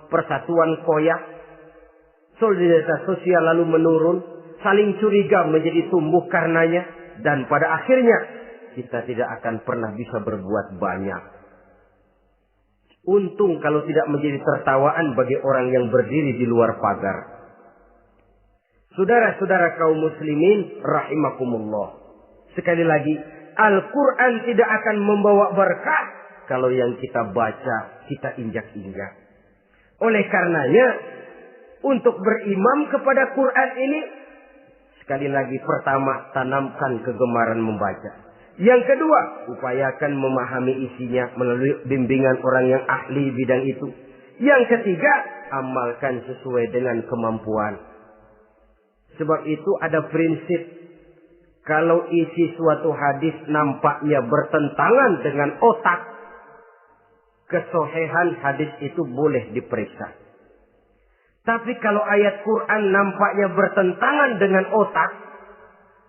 persatuan koyak, solidaritas sosial lalu menurun, saling curiga menjadi tumbuh karenanya, dan pada akhirnya kita tidak akan pernah bisa berbuat banyak. Untung kalau tidak menjadi tertawaan bagi orang yang berdiri di luar pagar. Saudara-saudara kaum muslimin rahimakumullah. Sekali lagi, Al-Quran tidak akan membawa berkah kalau yang kita baca, kita injak-injak. Oleh karenanya, untuk berimam kepada Quran ini, sekali lagi pertama, tanamkan kegemaran membaca. Yang kedua, upayakan memahami isinya melalui bimbingan orang yang ahli bidang itu. Yang ketiga, amalkan sesuai dengan kemampuan. Sebab itu ada prinsip, kalau isi suatu hadis nampaknya bertentangan dengan otak, kesohihan hadis itu boleh diperiksa. Tapi kalau ayat Quran nampaknya bertentangan dengan otak,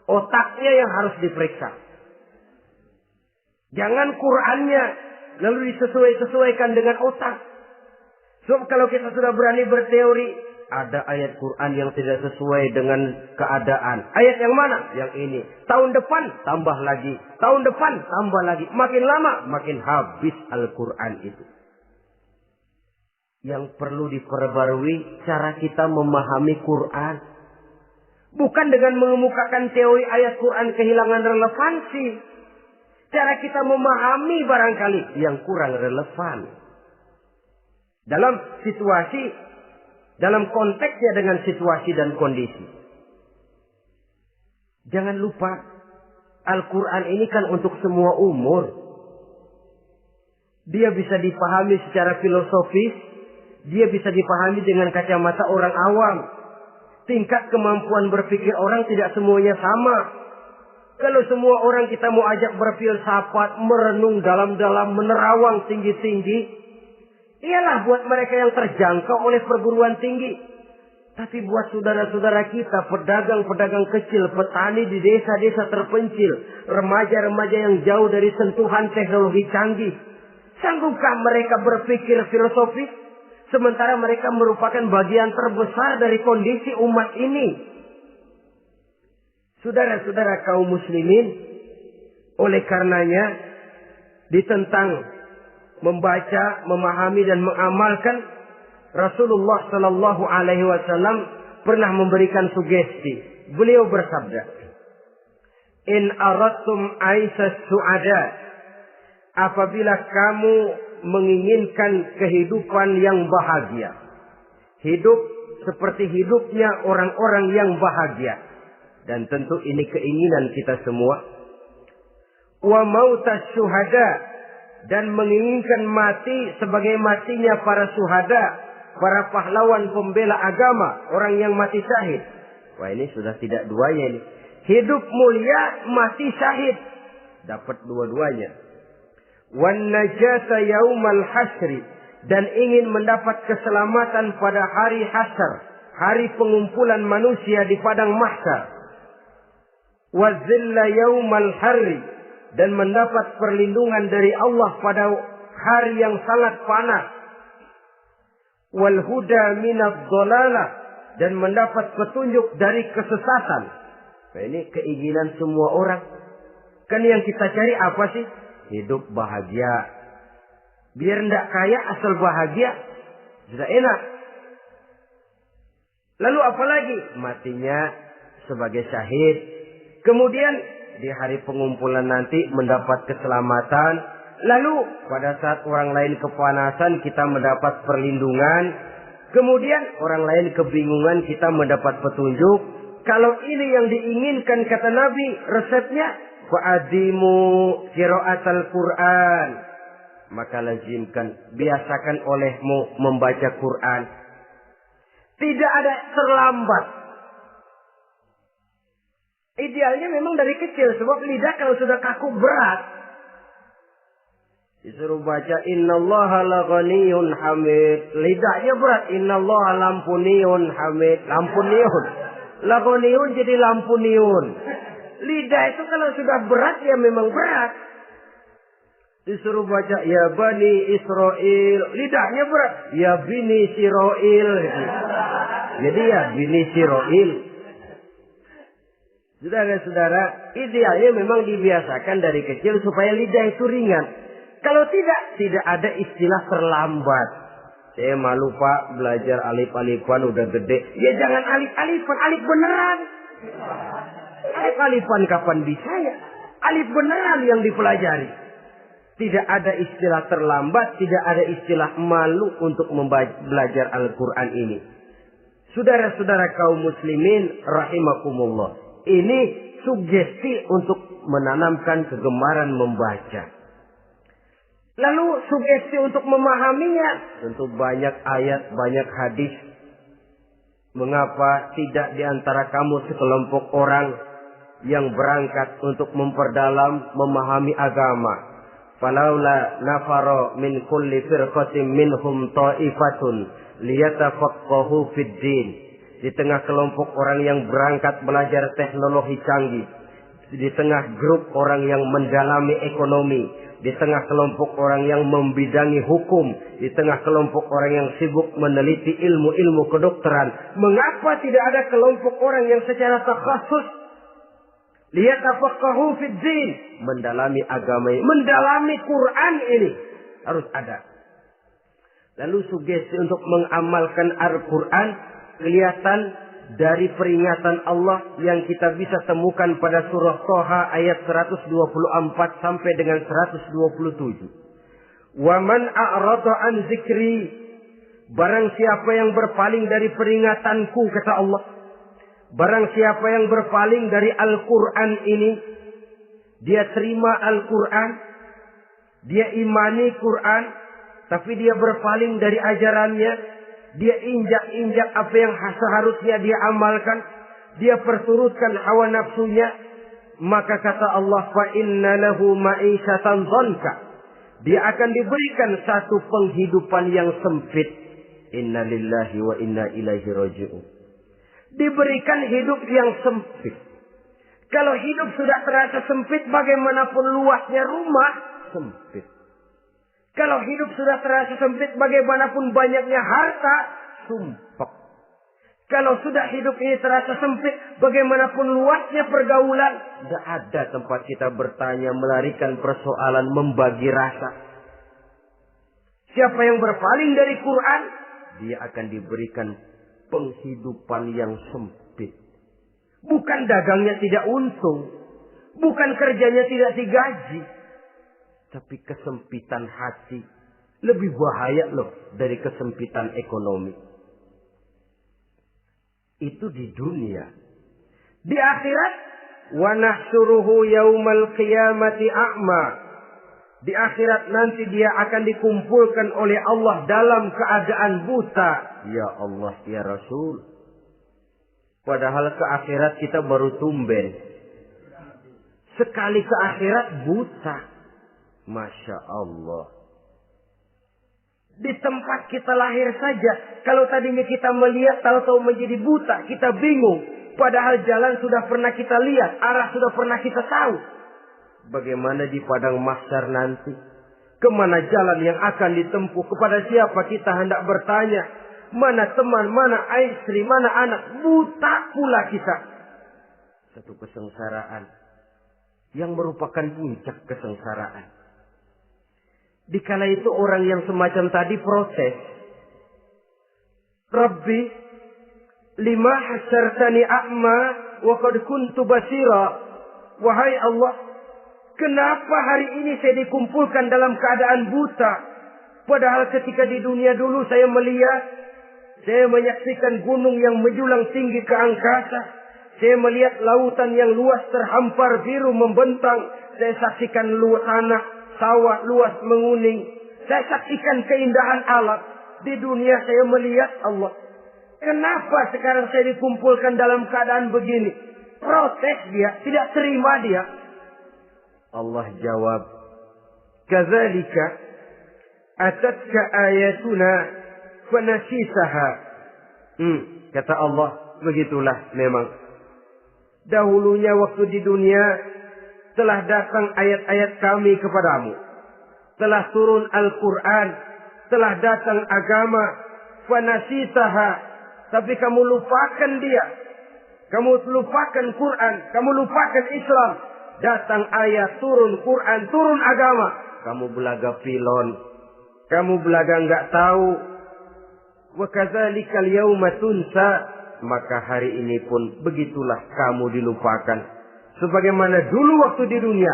otaknya yang harus diperiksa. Jangan Qur'annya lalu disesuaikan dengan otak. Sebab kalau kita sudah berani berteori, ada ayat Quran yang tidak sesuai dengan keadaan. Ayat yang mana? Yang ini. Tahun depan tambah lagi. Tahun depan tambah lagi. Makin lama makin habis Al-Quran itu. Yang perlu diperbarui cara kita memahami Quran. Bukan dengan mengemukakan teori ayat Quran kehilangan relevansi. Cara kita memahami barangkali yang kurang relevan. Dalam situasi, dalam konteksnya dengan situasi dan kondisi. Jangan lupa, Al-Quran ini kan untuk semua umur. Dia bisa dipahami secara filosofis. Dia bisa dipahami dengan kacamata orang awam. Tingkat kemampuan berpikir orang tidak semuanya sama. Kalau semua orang kita mau ajak berfilsafat, merenung dalam-dalam, menerawang tinggi-tinggi, ialah buat mereka yang terjangkau oleh perguruan tinggi. Tapi buat saudara-saudara kita, pedagang-pedagang kecil, petani di desa-desa terpencil, remaja-remaja yang jauh dari sentuhan teknologi canggih, sanggupkah mereka berpikir filosofis? Sementara mereka merupakan bagian terbesar dari kondisi umat ini. Saudara-saudara kaum muslimin, oleh karenanya ditentang membaca, memahami dan mengamalkan, Rasulullah Sallallahu Alaihi Wasallam pernah memberikan sugesti. Beliau bersabda, "In aradtum aisas su'ada," apabila kamu menginginkan kehidupan yang bahagia, hidup seperti hidupnya orang-orang yang bahagia, dan tentu ini keinginan kita semua. Wa mautas syuhada, dan menginginkan mati sebagai matinya para syuhada, para pahlawan pembela agama, orang yang mati syahid. Wah, ini sudah tidak duanya ini. Hidup mulia, mati syahid. Dapat dua-duanya. Wan najata yaumal hasri, dan ingin mendapat keselamatan pada hari hasyar, hari pengumpulan manusia di padang mahsyar. Wa zilla yaumal harri, dan mendapat perlindungan dari Allah pada hari yang sangat panas. Wal huda minadh dhalalah, dan mendapat petunjuk dari kesesatan. Nah, ini keinginan semua orang. Kan yang kita cari apa sih? Hidup bahagia. Biar ndak kaya asal bahagia, sudah enak. Lalu apa lagi? Matinya sebagai syahid. Kemudian di hari pengumpulan nanti mendapat keselamatan. Lalu pada saat orang lain kepanasan kita mendapat perlindungan. Kemudian orang lain kebingungan kita mendapat petunjuk. Kalau ini yang diinginkan kata Nabi, resepnya fa'adimu qiraatal Qur'an, maka lazimkan, biasakan olehmu membaca Quran. Tidak ada terlambat. Idealnya memang dari kecil, sebab lidah kalau sudah kaku berat. Disuruh baca innallaha laghaniyun hamid, lidahnya berat. Innallaha lampuniyun hamid, lampuniyun. Laghaniyun jadi lampuniyun. Lidah itu kalau sudah berat ya memang berat. Disuruh baca ya Bani Israel, lidahnya berat. Ya Bini Siroil. Jadi ya Bini Siroil. Saudara-saudara, idealnya memang dibiasakan dari kecil supaya lidah itu ringan. Kalau tidak ada istilah terlambat. Saya malu Pak, belajar alif-alifan udah gede. Ya jangan alif-alifan, alif beneran. Alif-alifan kapan bisa ya? Alif beneran yang dipelajari. Tidak ada istilah terlambat, tidak ada istilah malu untuk belajar Al-Quran ini. Saudara-saudara kaum muslimin rahimakumullah. Ini sugesti untuk menanamkan kegemaran membaca. Lalu sugesti untuk memahaminya. Tentu banyak ayat, banyak hadis. Mengapa tidak di antara kamu sekelompok orang yang berangkat untuk memperdalam, memahami agama? Falaula nafaro min kulli firqatin minhum ta'ifatun liyatafaqahu fid din. Di tengah kelompok orang yang berangkat belajar teknologi canggih, di tengah grup orang yang mendalami ekonomi, di tengah kelompok orang yang membidangi hukum, di tengah kelompok orang yang sibuk meneliti ilmu-ilmu kedokteran, mengapa tidak ada kelompok orang yang secara takhasus liyatafaqahu fid din, mendalami agama ini, mendalami Quran ini, harus ada. Lalu sugesti untuk mengamalkan Al-Quran kelihatan dari peringatan Allah yang kita bisa temukan pada surah Toha ayat 124 sampai dengan 127. Wa man a'rada an zikri, barang siapa yang berpaling dari peringatanku, kata Allah. Barang siapa yang berpaling dari Al-Quran ini, dia terima Al-Quran, dia imani Quran, tapi dia berpaling dari ajarannya, dia injak-injak apa yang seharusnya dia amalkan, dia perturutkan hawa nafsunya, maka kata Allah, fa inna lahu ma'isyatan dhanka, dia akan diberikan satu penghidupan yang sempit. Inna lillahi wa inna ilaihi raji'un. Diberikan hidup yang sempit. Kalau hidup sudah terasa sempit, bagaimanapun luasnya rumah, sempit. Kalau hidup sudah terasa sempit, bagaimanapun banyaknya harta, sumpek. Kalau sudah hidup ini terasa sempit, bagaimanapun luasnya pergaulan, tidak ada tempat kita bertanya, melarikan persoalan, membagi rasa. Siapa yang berpaling dari Quran, dia akan diberikan penghidupan yang sempit. Bukan dagangnya tidak untung, bukan kerjanya tidak digaji, tapi kesempitan hati lebih bahaya loh dari kesempitan ekonomi. Itu di dunia. Di akhirat, wa nahsyuruhu yaumal qiyamati a'ma. Di akhirat nanti dia akan dikumpulkan oleh Allah dalam keadaan buta. Ya Allah, ya Rasul. Padahal ke akhirat kita baru tumben. Sekali ke akhirat buta. Masya Allah. Di tempat kita lahir saja, kalau tadinya kita melihat, tahu-tahu menjadi buta, kita bingung. Padahal jalan sudah pernah kita lihat, arah sudah pernah kita tahu. Bagaimana di padang mahsyar nanti? Kemana jalan yang akan ditempuh? Kepada siapa kita hendak bertanya? Mana teman, mana istri, mana anak? Buta pula kita. Satu kesengsaraan yang merupakan puncak kesengsaraan. Dikala itu orang yang semacam tadi protes. Rabbi, lima hasyartani a'ma wa qad kuntu basira. Wahai Allah, kenapa hari ini saya dikumpulkan dalam keadaan buta? Padahal ketika di dunia dulu saya melihat, saya menyaksikan gunung yang menjulang tinggi ke angkasa. Saya melihat lautan yang luas terhampar biru membentang. Saya saksikan luas tanah, sawah luas menguning. Saya saksikan keindahan alam. Di dunia saya melihat Allah. Kenapa sekarang saya dikumpulkan dalam keadaan begini? Protes dia, tidak terima dia. Allah jawab, kadzalika atatka ayatuna fanasisaha. Kata Allah, begitulah memang. Dahulunya waktu di dunia telah datang ayat-ayat kami kepadamu. Telah turun Al-Quran. Telah datang agama. Fanasisaha. Tapi kamu lupakan dia. Kamu lupakan Quran. Kamu lupakan Islam. Datang ayat, turun Quran, turun agama. Kamu belaga pilon. Kamu belaga enggak tahu. Wa kadzalikal yauma tunsa. Maka hari ini pun begitulah kamu dilupakan. Sebagaimana dulu waktu di dunia,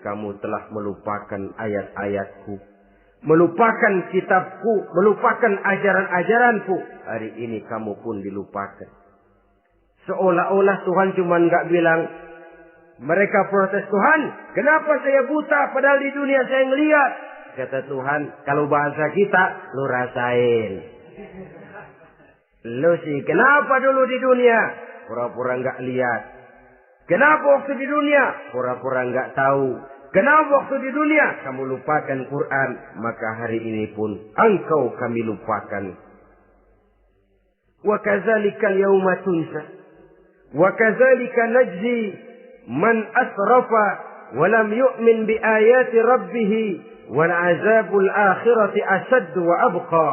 kamu telah melupakan ayat-ayatku. Melupakan kitabku. Melupakan ajaran-ajaranku. Hari ini kamu pun dilupakan. Seolah-olah Tuhan cuma enggak bilang, mereka protes, Tuhan, kenapa saya buta padahal di dunia saya ngelihat? Kata Tuhan, kalau bahasa kita, lu rasain. Lu sih, kenapa dulu di dunia? Pura-pura enggak lihat. Kenapa waktu di dunia? Pura-pura enggak tahu. Kenapa waktu di dunia? Kamu lupakan Quran. Maka hari ini pun engkau kami lupakan. Wa kadzalikal yauma tunsa. Wa kadzalika najzi man asrafa walam yu'min bi ayati rabbih wal azabul akhirati asyaddu wa abqa.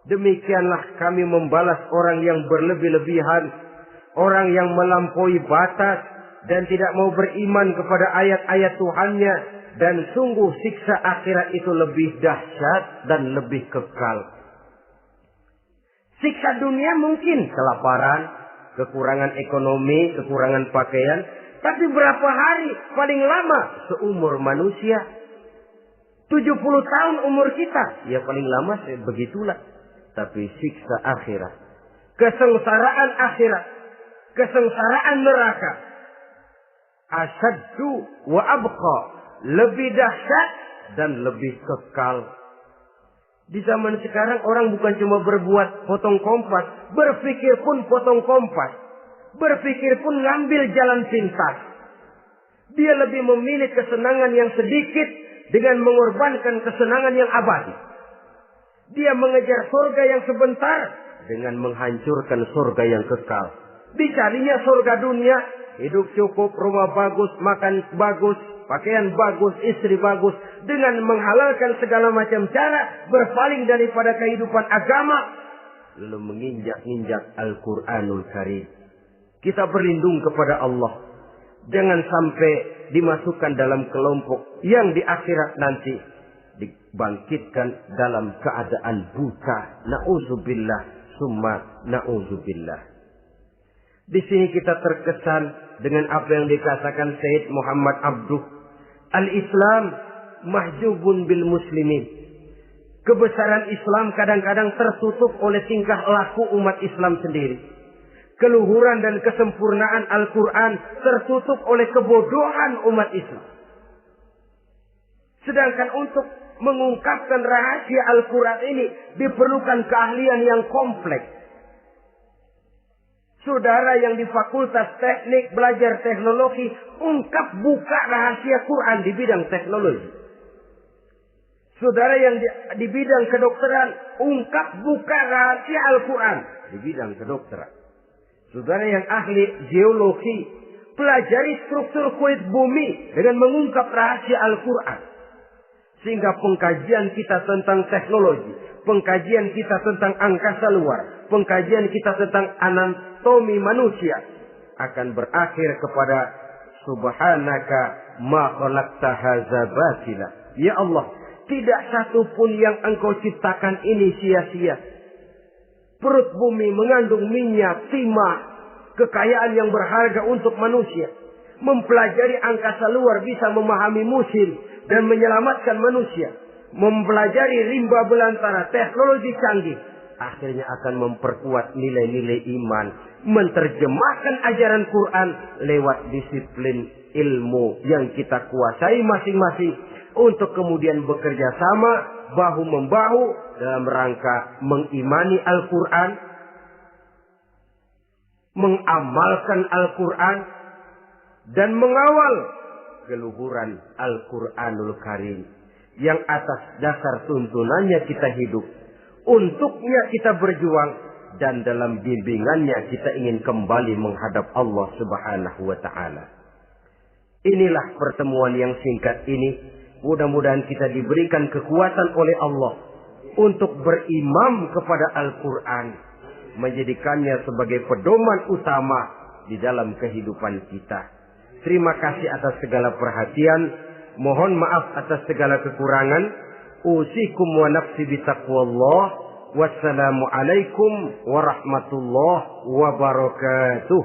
Demikianlah kami membalas orang yang berlebih-lebihan, orang yang melampaui batas dan tidak mau beriman kepada ayat-ayat Tuhannya, dan sungguh siksa akhirat itu lebih dahsyat dan lebih kekal. Siksa dunia mungkin kelaparan, kekurangan ekonomi, kekurangan pakaian, tapi berapa hari paling lama seumur manusia? 70 tahun umur kita, ya paling lama begitulah. Tapi siksa akhirat, kesengsaraan akhirat, kesengsaraan neraka, asyaddu wa abqa, lebih dahsyat dan lebih kekal. Di zaman sekarang orang bukan cuma berbuat potong kompas, berpikir pun potong kompas, berpikir pun ngambil jalan pintas. Dia lebih memilih kesenangan yang sedikit dengan mengorbankan kesenangan yang abadi. Dia mengejar surga yang sebentar dengan menghancurkan surga yang kekal. Dicarinya surga dunia, hidup cukup, rumah bagus, makan bagus, pakaian bagus, istri bagus, dengan menghalalkan segala macam cara, berpaling daripada kehidupan agama, lalu menginjak-injak Al-Quranul Karim. Kita berlindung kepada Allah, jangan sampai dimasukkan dalam kelompok yang di akhirat nanti dibangkitkan dalam keadaan buta. Na'udzubillah summa na'udzubillah. Di sini kita terkesan dengan apa yang dikatakan Sayyid Muhammad Abduh, al-Islam mahjubun bil muslimin. Kebesaran Islam kadang-kadang tertutup oleh tingkah laku umat Islam sendiri. Keluhuran dan kesempurnaan Al-Quran tertutup oleh kebodohan umat Islam. Sedangkan untuk mengungkapkan rahasia Al-Quran ini diperlukan keahlian yang kompleks. Saudara yang di Fakultas Teknik belajar teknologi, ungkap buka rahasia Quran di bidang teknologi. Saudara yang di bidang kedokteran, ungkap buka rahasia Al-Quran di bidang kedokteran. Saudara yang ahli geologi, pelajari struktur kulit bumi dengan mengungkap rahasia Al-Quran. Sehingga pengkajian kita tentang teknologi, pengkajian kita tentang angkasa luar, pengkajian kita tentang anatomi manusia akan berakhir kepada subhanaka ma khalaqta hadza batila. Ya Allah, tidak satu pun yang Engkau ciptakan ini sia-sia. Perut bumi mengandung minyak, timah, kekayaan yang berharga untuk manusia. Mempelajari angkasa luar bisa memahami musim dan menyelamatkan manusia. Mempelajari rimba belantara, teknologi canggih, akhirnya akan memperkuat nilai-nilai iman. Menerjemahkan ajaran Quran lewat disiplin ilmu yang kita kuasai masing-masing, untuk kemudian bekerja sama bahu-membahu dalam rangka mengimani Al-Quran, mengamalkan Al-Quran, dan mengawal keluhuran Al-Quranul Karim yang atas dasar tuntunannya kita hidup, untuknya kita berjuang, dan dalam bimbingannya kita ingin kembali menghadap Allah Subhanahu wa Ta'ala. Inilah pertemuan yang singkat ini. Mudah-mudahan kita diberikan kekuatan oleh Allah untuk berimam kepada Al-Quran, menjadikannya sebagai pedoman utama di dalam kehidupan kita. Terima kasih atas segala perhatian. Mohon maaf atas segala kekurangan. Usikum wa nafsi bitaqwallah. Wassalamualaikum warahmatullahi wabarakatuh.